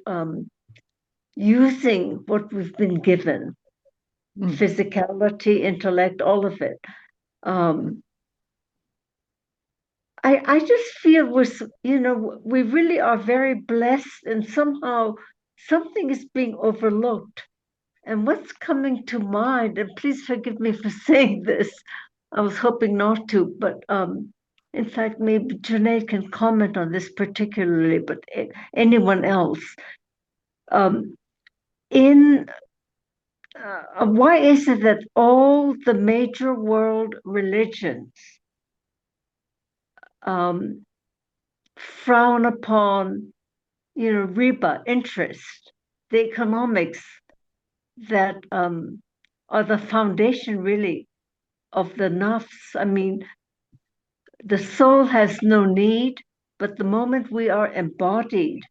using what we've been given, physicality, intellect, all of it. I just feel we really are very blessed, and somehow something is being overlooked. And what's coming to mind, and please forgive me for saying this, I was hoping not to, but in fact, maybe Junaid can comment on this particularly, but anyone else. Why is it that all the major world religions frown upon, riba, interest, the economics that are the foundation really of the nafs? I mean, the soul has no need, but the moment we are embodied,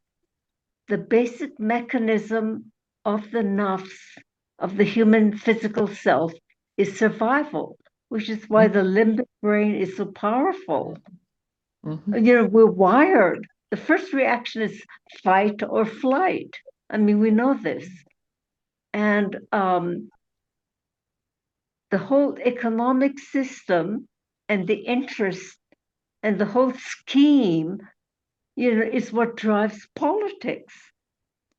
the basic mechanism of the nafs, of the human physical self, is survival, which is why the limbic brain is so powerful. We're wired. The first reaction is fight or flight. I mean, we know this. And the whole economic system and the interest and the whole scheme, is what drives politics.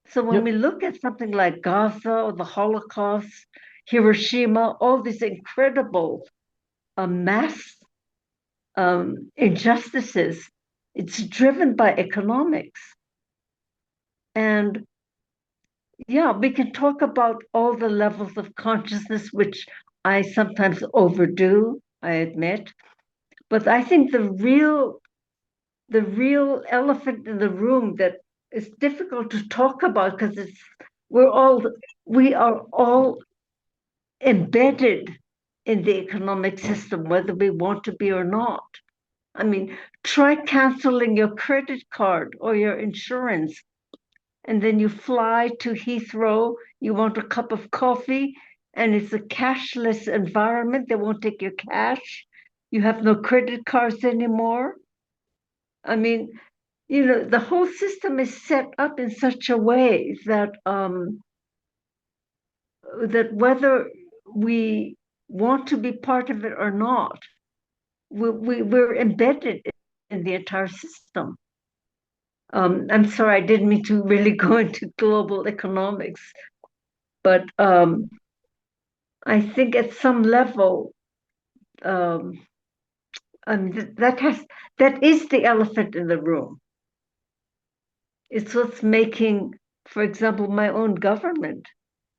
So when we look at something like Gaza or the Holocaust, Hiroshima, all these incredible mass injustices, it's driven by economics. And yeah, we can talk about all the levels of consciousness, which I sometimes overdo, I admit. But I think the real elephant in the room that is difficult to talk about because we are all embedded in the economic system, whether we want to be or not. I mean, try canceling your credit card or your insurance, and then you fly to Heathrow, you want a cup of coffee, and it's a cashless environment. They won't take your cash. You have no credit cards anymore. I mean, the whole system is set up in such a way that that whether we want to be part of it or not, we're embedded in the entire system. I'm sorry, I didn't mean to really go into global economics, but I think at some level, that is the elephant in the room. It's what's making, for example, my own government,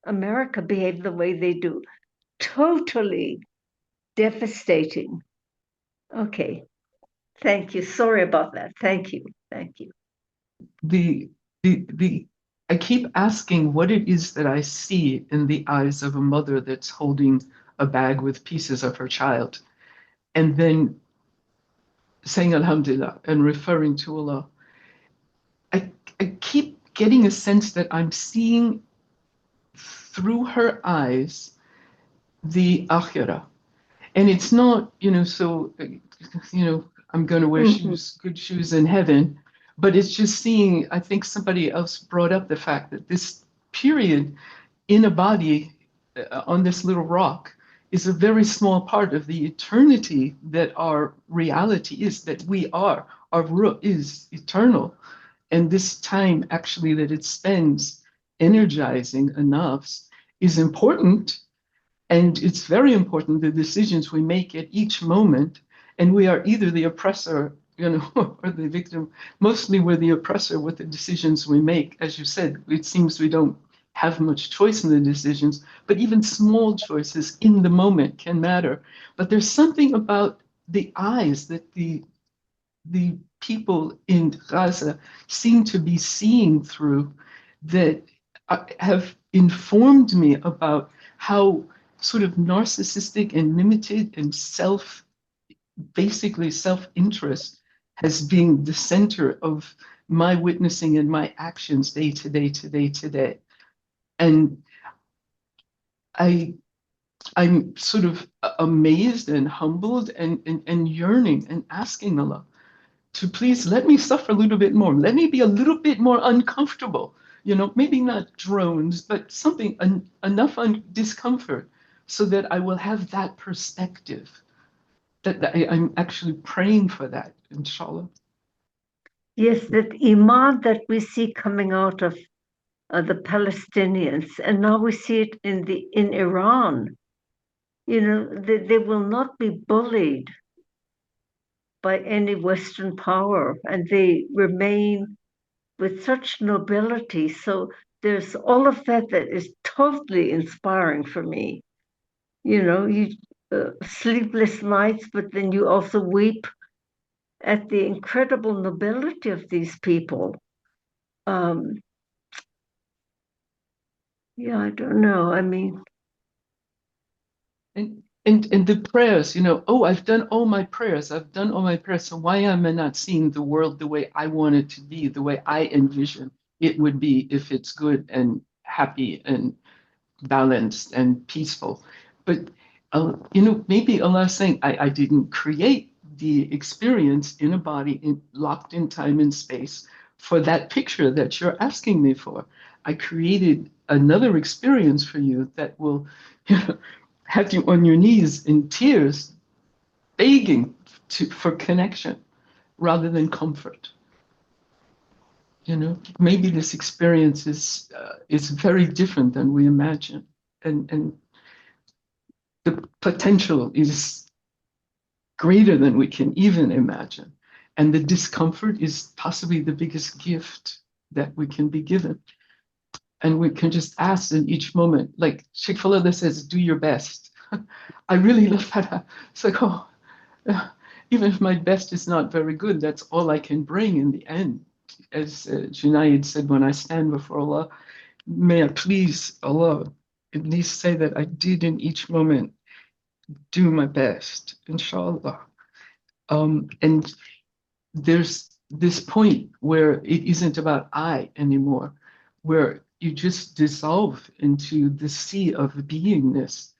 America, behave the way they do. Totally devastating. Okay. Thank you. Sorry about that. Thank you. Thank you. I keep asking what it is that I see in the eyes of a mother that's holding a bag with pieces of her child, and then saying Alhamdulillah and referring to Allah. I keep getting a sense that I'm seeing through her eyes the akhirah. And it's not, so, I'm going to wear good shoes in heaven, but it's just seeing, I think somebody else brought up the fact that this period in a body on this little rock is a very small part of the eternity that our reality is, that we are. Our ruh is eternal. And this time actually that it spends energizing a nafs is important. And it's very important, the decisions we make at each moment. And we are either the oppressor, or the victim. Mostly we're the oppressor with the decisions we make. As you said, it seems we don't have much choice in the decisions, but even small choices in the moment can matter. But there's something about the eyes that the people in Gaza seem to be seeing through that have informed me about how sort of narcissistic and limited and basically self-interest has been the center of my witnessing and my actions day to day to day to day. And I'm sort of amazed and humbled and yearning and asking Allah to please let me suffer a little bit more. Let me be a little bit more uncomfortable. Maybe not drones, but something, enough discomfort so that I will have that perspective. That I'm actually praying for that, inshallah. Yes, that iman that we see coming out of the Palestinians, and now we see it in Iran. They will not be bullied by any Western power, and they remain with such nobility. So there's all of that is totally inspiring for me. You sleepless nights, but then you also weep at the incredible nobility of these people. Yeah, I don't know. I mean, and the prayers, I've done all my prayers. So why am I not seeing the world the way I want it to be, the way I envision it would be if it's good and happy and balanced and peaceful? But maybe Allah is saying, I didn't create the experience in a body locked in time and space for that picture that you're asking me for. I created another experience for you that will have you on your knees in tears, begging for connection rather than comfort. Maybe this experience is very different than we imagine, and the potential is greater than we can even imagine. And the discomfort is possibly the biggest gift that we can be given. And we can just ask in each moment, like Shaykh Fadhlalla says, do your best. I really love that. It's like, even if my best is not very good, that's all I can bring in the end. As Junaid said, when I stand before Allah, may I please Allah at least say that I did in each moment do my best, inshallah. And there's this point where it isn't about I anymore, where you just dissolve into the sea of beingness,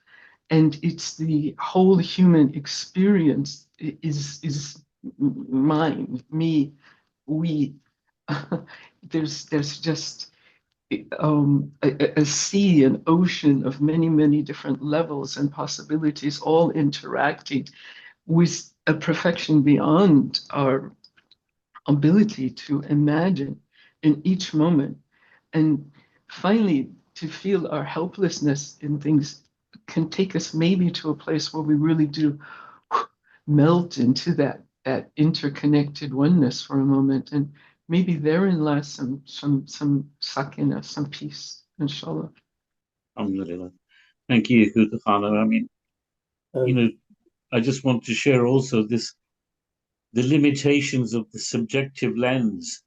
and it's the whole human experience is mine, me, we. There's just a sea, an ocean of many, many different levels and possibilities, all interacting with a perfection beyond our ability to imagine in each moment. And finally, to feel our helplessness in things can take us maybe to a place where we really do melt into that interconnected oneness for a moment. And maybe therein lies some sakina, some peace, inshallah. Alhamdulillah. Thank you, Kuta Khana. I mean, I just want to share also this the limitations of the subjective lens,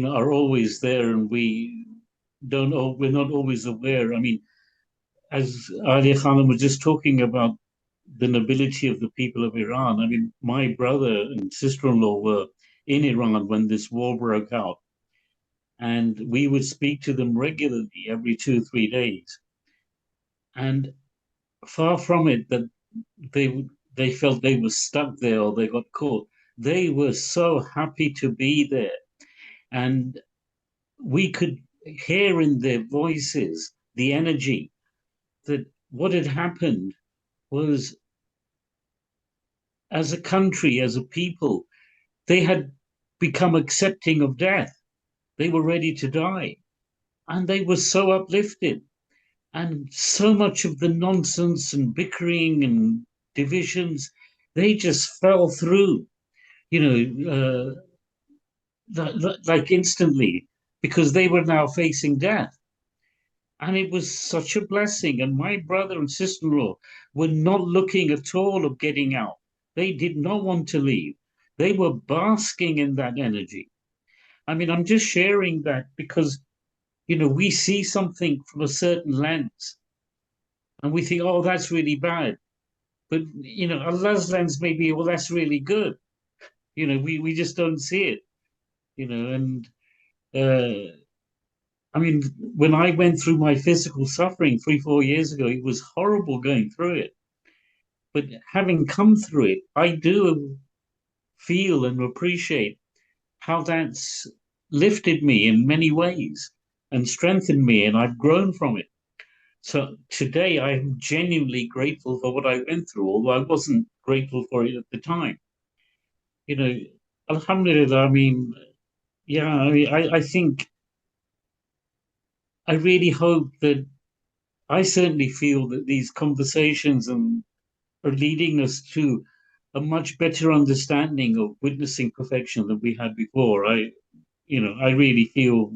are always there, and we're not always aware. I mean, as Ali Khanum was just talking about the nobility of the people of Iran. I mean, my brother and sister-in-law were in Iran when this war broke out, and we would speak to them regularly every 2-3 days. And far from it that they felt they were stuck there or they got caught. They were so happy to be there. And we could hear in their voices the energy that what had happened was, as a country, as a people, they had become accepting of death. They were ready to die. And they were so uplifted. And so much of the nonsense and bickering and divisions, they just fell through, like instantly, because they were now facing death. And it was such a blessing. And my brother and sister-in-law were not looking at all of getting out. They did not want to leave. They were basking in that energy. I mean, I'm just sharing that because, we see something from a certain lens and we think, oh, that's really bad. But, Allah's lens may be, well, that's really good. We just don't see it, and I mean, when I went through my physical suffering 3-4 years ago, it was horrible going through it. But having come through it, I do feel and appreciate how that's lifted me in many ways and strengthened me, and I've grown from it. So today I'm genuinely grateful for what I went through, although I wasn't grateful for it at the time. Alhamdulillah, I mean, I think, I really hope that, I certainly feel that these conversations are leading us to a much better understanding of witnessing perfection than we had before. I really feel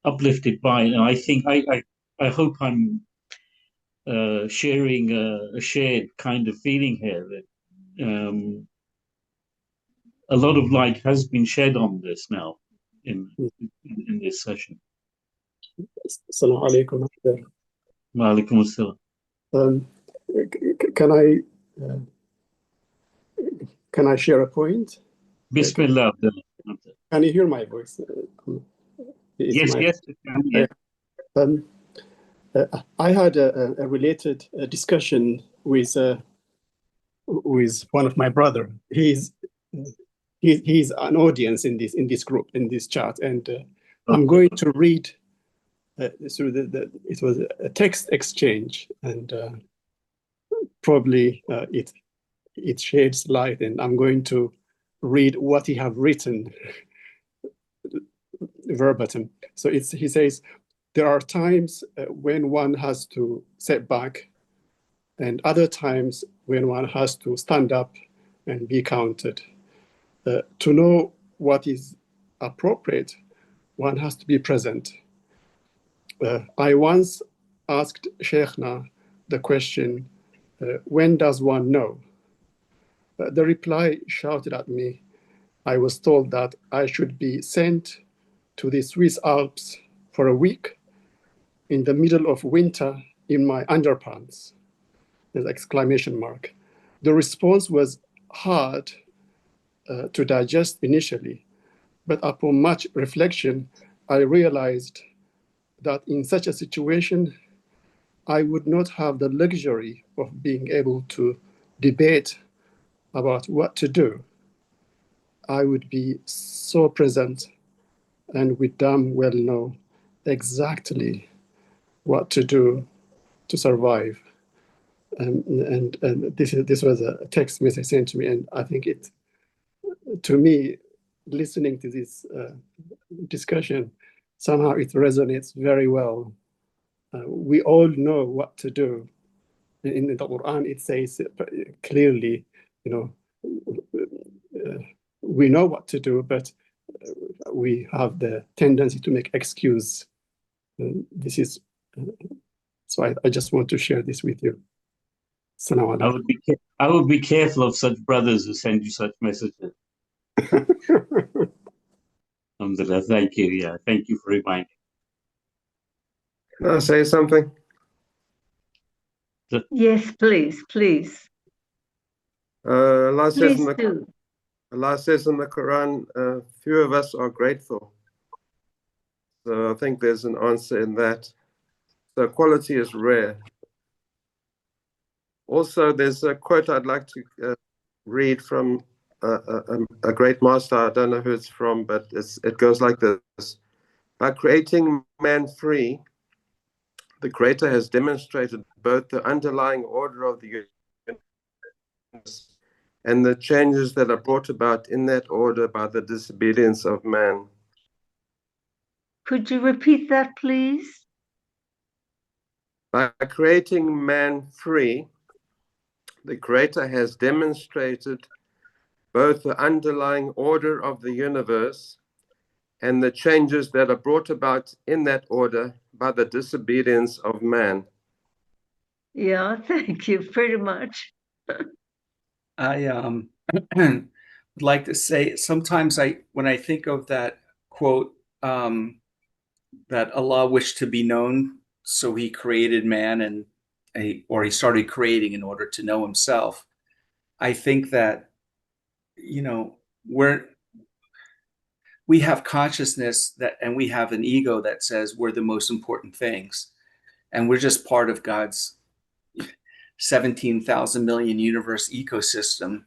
uplifted by it, and I think I hope I'm sharing a shared kind of feeling here that a lot of light has been shed on this now in this session. Assalamu alaikum. Wa alaikum assalam. Can I share a point? Bismillah. Can you hear my voice? Yes. I had a related discussion with one of my brother. He's an audience in this group, in this chat, and I'm going to read through it was a text exchange, and probably it sheds light, and I'm going to read what he have written verbatim. So he says, there are times when one has to sit back, and other times when one has to stand up and be counted. To know what is appropriate, one has to be present. I once asked Sheikhna the question, when does one know? The reply shouted at me. I was told that I should be sent to the Swiss Alps for a week in the middle of winter in my underpants. There's exclamation mark. The response was hard to digest initially, but upon much reflection, I realized that in such a situation, I would not have the luxury of being able to debate about what to do. I would be so present and would damn well know exactly what to do to survive. And this was a text message sent to me, and I think to me, listening to this discussion, somehow it resonates very well. We all know what to do. In the Quran, it says clearly, we know what to do, but we have the tendency to make excuse. So I just want to share this with you. Assalamu alaikum. I would be careful of such brothers who send you such messages. Alhamdulillah, thank you. Yeah, thank you for reminding. Can I say something? Yes, please, please. Allah says Please do. Allah says in the Quran, few of us are grateful. So I think there's an answer in that. So quality is rare. Also, there's a quote I'd like to read from a great master. I don't know who it's from, but it goes like this. By creating man free, the Creator has demonstrated both the underlying order of the universe and the changes that are brought about in that order by the disobedience of man. Could you repeat that, please? By creating man free, the Creator has demonstrated both the underlying order of the universe and the changes that are brought about in that order by the disobedience of man. Yeah, thank you very much. I would like to say sometimes when I think of that quote, that Allah wished to be known, so he created man or he started creating in order to know himself. I think that, we have consciousness and we have an ego that says we're the most important things, and we're just part of God's 17,000 million universe ecosystem,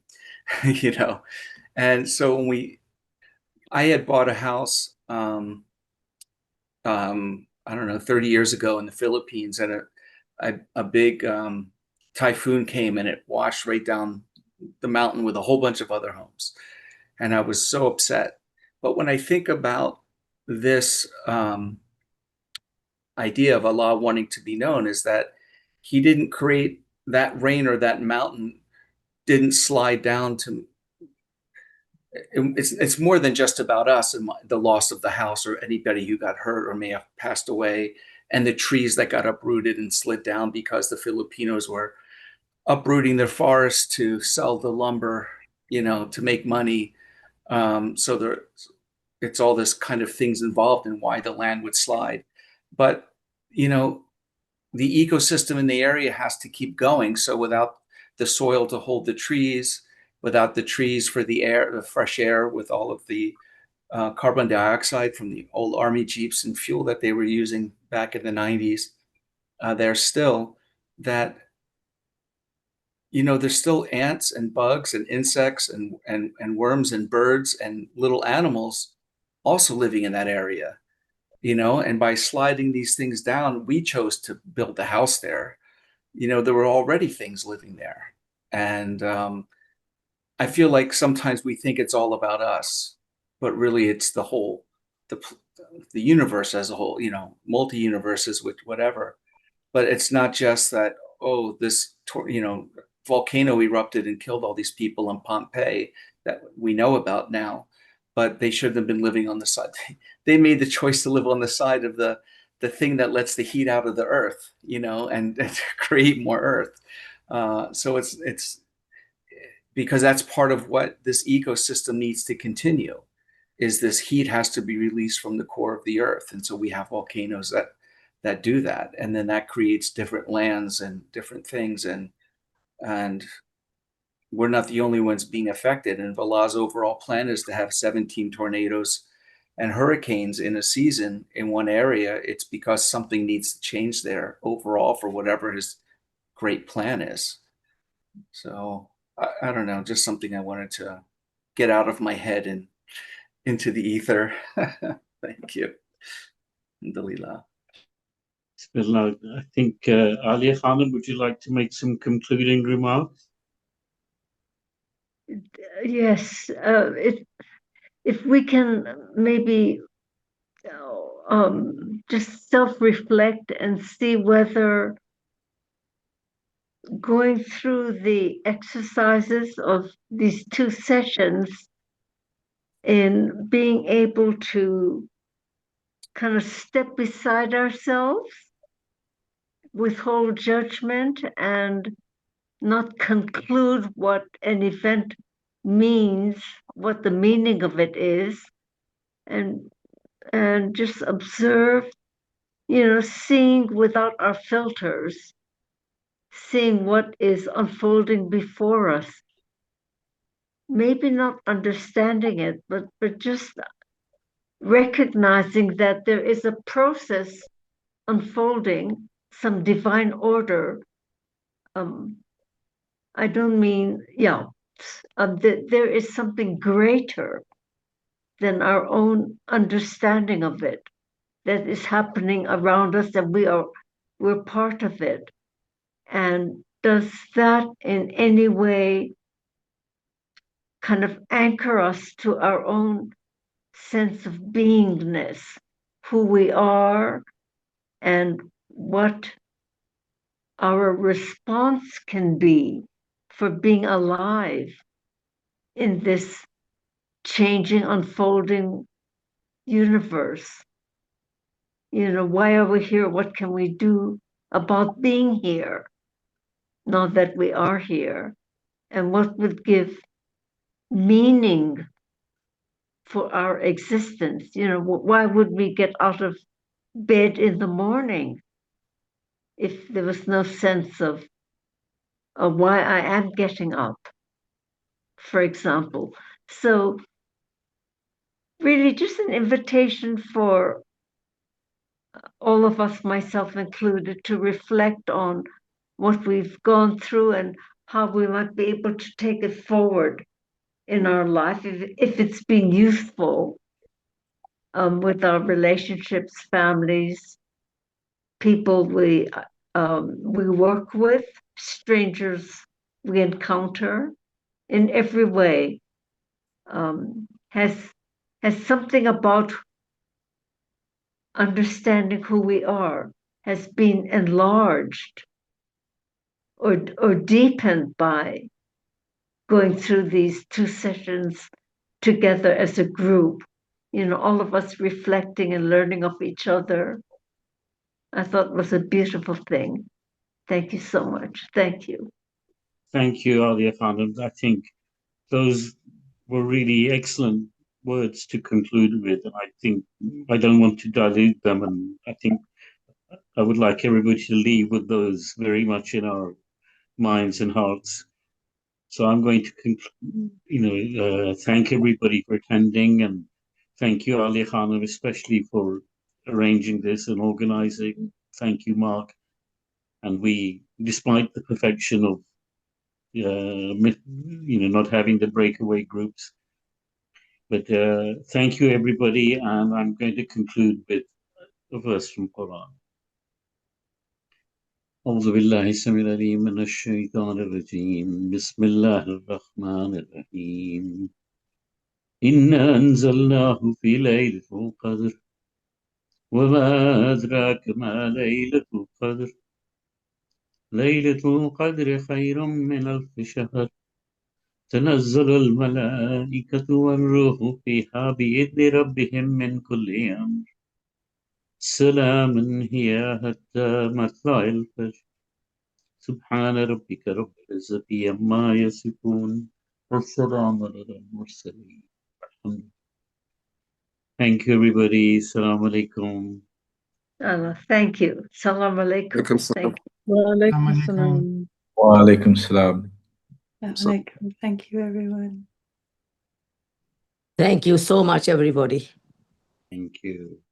And so I had bought a house, I don't know, 30 years ago in the Philippines, and a big typhoon came and it washed right down the mountain with a whole bunch of other homes. And I was so upset. But when I think about this idea of Allah wanting to be known, is that he didn't create that rain, or that mountain didn't slide down to, it's more than just about us and the loss of the house, or anybody who got hurt or may have passed away, and the trees that got uprooted and slid down because the Filipinos were uprooting their forests to sell the lumber, to make money. So it's all this kind of things involved in why the land would slide. But, the ecosystem in the area has to keep going. So without the soil to hold the trees, without the trees for the air, the fresh air, with all of the carbon dioxide from the old army jeeps and fuel that they were using back in the 90s, there's still that, there's still ants and bugs and insects and worms and birds and little animals also living in that area, and by sliding these things down, we chose to build the house there. There were already things living there. And I feel like sometimes we think it's all about us, but really it's the whole, the universe as a whole, multi-universes with whatever. But it's not just that, this, volcano erupted and killed all these people in Pompeii that we know about now, but they shouldn't have been living on the side. They made the choice to live on the side of the thing that lets the heat out of the earth, and to create more earth. So it's because that's part of what this ecosystem needs to continue, is this heat has to be released from the core of the earth. And so we have volcanoes that do that. And then that creates different lands and different things. And we're not the only ones being affected. And Allah's overall plan is to have 17 tornadoes and hurricanes in a season in one area. It's because something needs to change there overall for whatever his great plan is. So I don't know, just something I wanted to get out of my head and into the ether. Thank you. Alhamdulillah. I think, Alia Khanum, would you like to make some concluding remarks? Yes, if we can maybe just self-reflect and see whether going through the exercises of these 2 sessions and being able to kind of step beside ourselves, withhold judgment, and not conclude what an event means, what the meaning of it is, and just observe, seeing without our filters, seeing what is unfolding before us. Maybe not understanding it, but just recognizing that there is a process unfolding, some divine order. I don't mean, there is something greater than our own understanding of it that is happening around us, and we're part of it. And does that in any way kind of anchor us to our own sense of beingness, who we are, and what our response can be for being alive in this changing, unfolding universe? Why are we here? What can we do about being here now that we are here? And what would give meaning for our existence? Why would we get out of bed in the morning if there was no sense of why I am getting up, for example? So really just an invitation for all of us, myself included, to reflect on what we've gone through and how we might be able to take it forward in our life, if it's been useful, with our relationships, families, people we work with, strangers we encounter, in every way, has something about understanding who we are has been enlarged or deepened by going through these 2 sessions together as a group, all of us reflecting and learning of each other. I thought it was a beautiful thing. Thank you so much. Thank you. Thank you, Alia Khanum. I think those were really excellent words to conclude with, and I think I don't want to dilute them, and I think I would like everybody to leave with those very much in our minds and hearts. So I'm going to thank everybody for attending, and thank you, Ali Khanum, especially for arranging this and organizing. Thank you, Mark. And we, despite the perfection of not having the breakaway groups, but thank you, everybody. And I'm going to conclude with a verse from Quran. أعوذ بالله السميع العليم من الشيطان الرجيم بسم الله الرحمن الرحيم إنا أنزلناه في ليلة القدر وما أدراك ما ليلة القدر ليلة القدر خير من 1000 شهر تنزل الملائكة والروح فيها بإذن ربهم من كل أمر سلام هي حتى مطلع الفجر سبحان ربك رب العزة عما يصفون والسلام على المرسلين. Thank you, everybody. Assalamu alaikum. Thank you. Salam alaikum. Thank you. Wa alaikum salam. Wa alaikum salam. Thank you, everyone. Thank you so much, everybody. Thank you.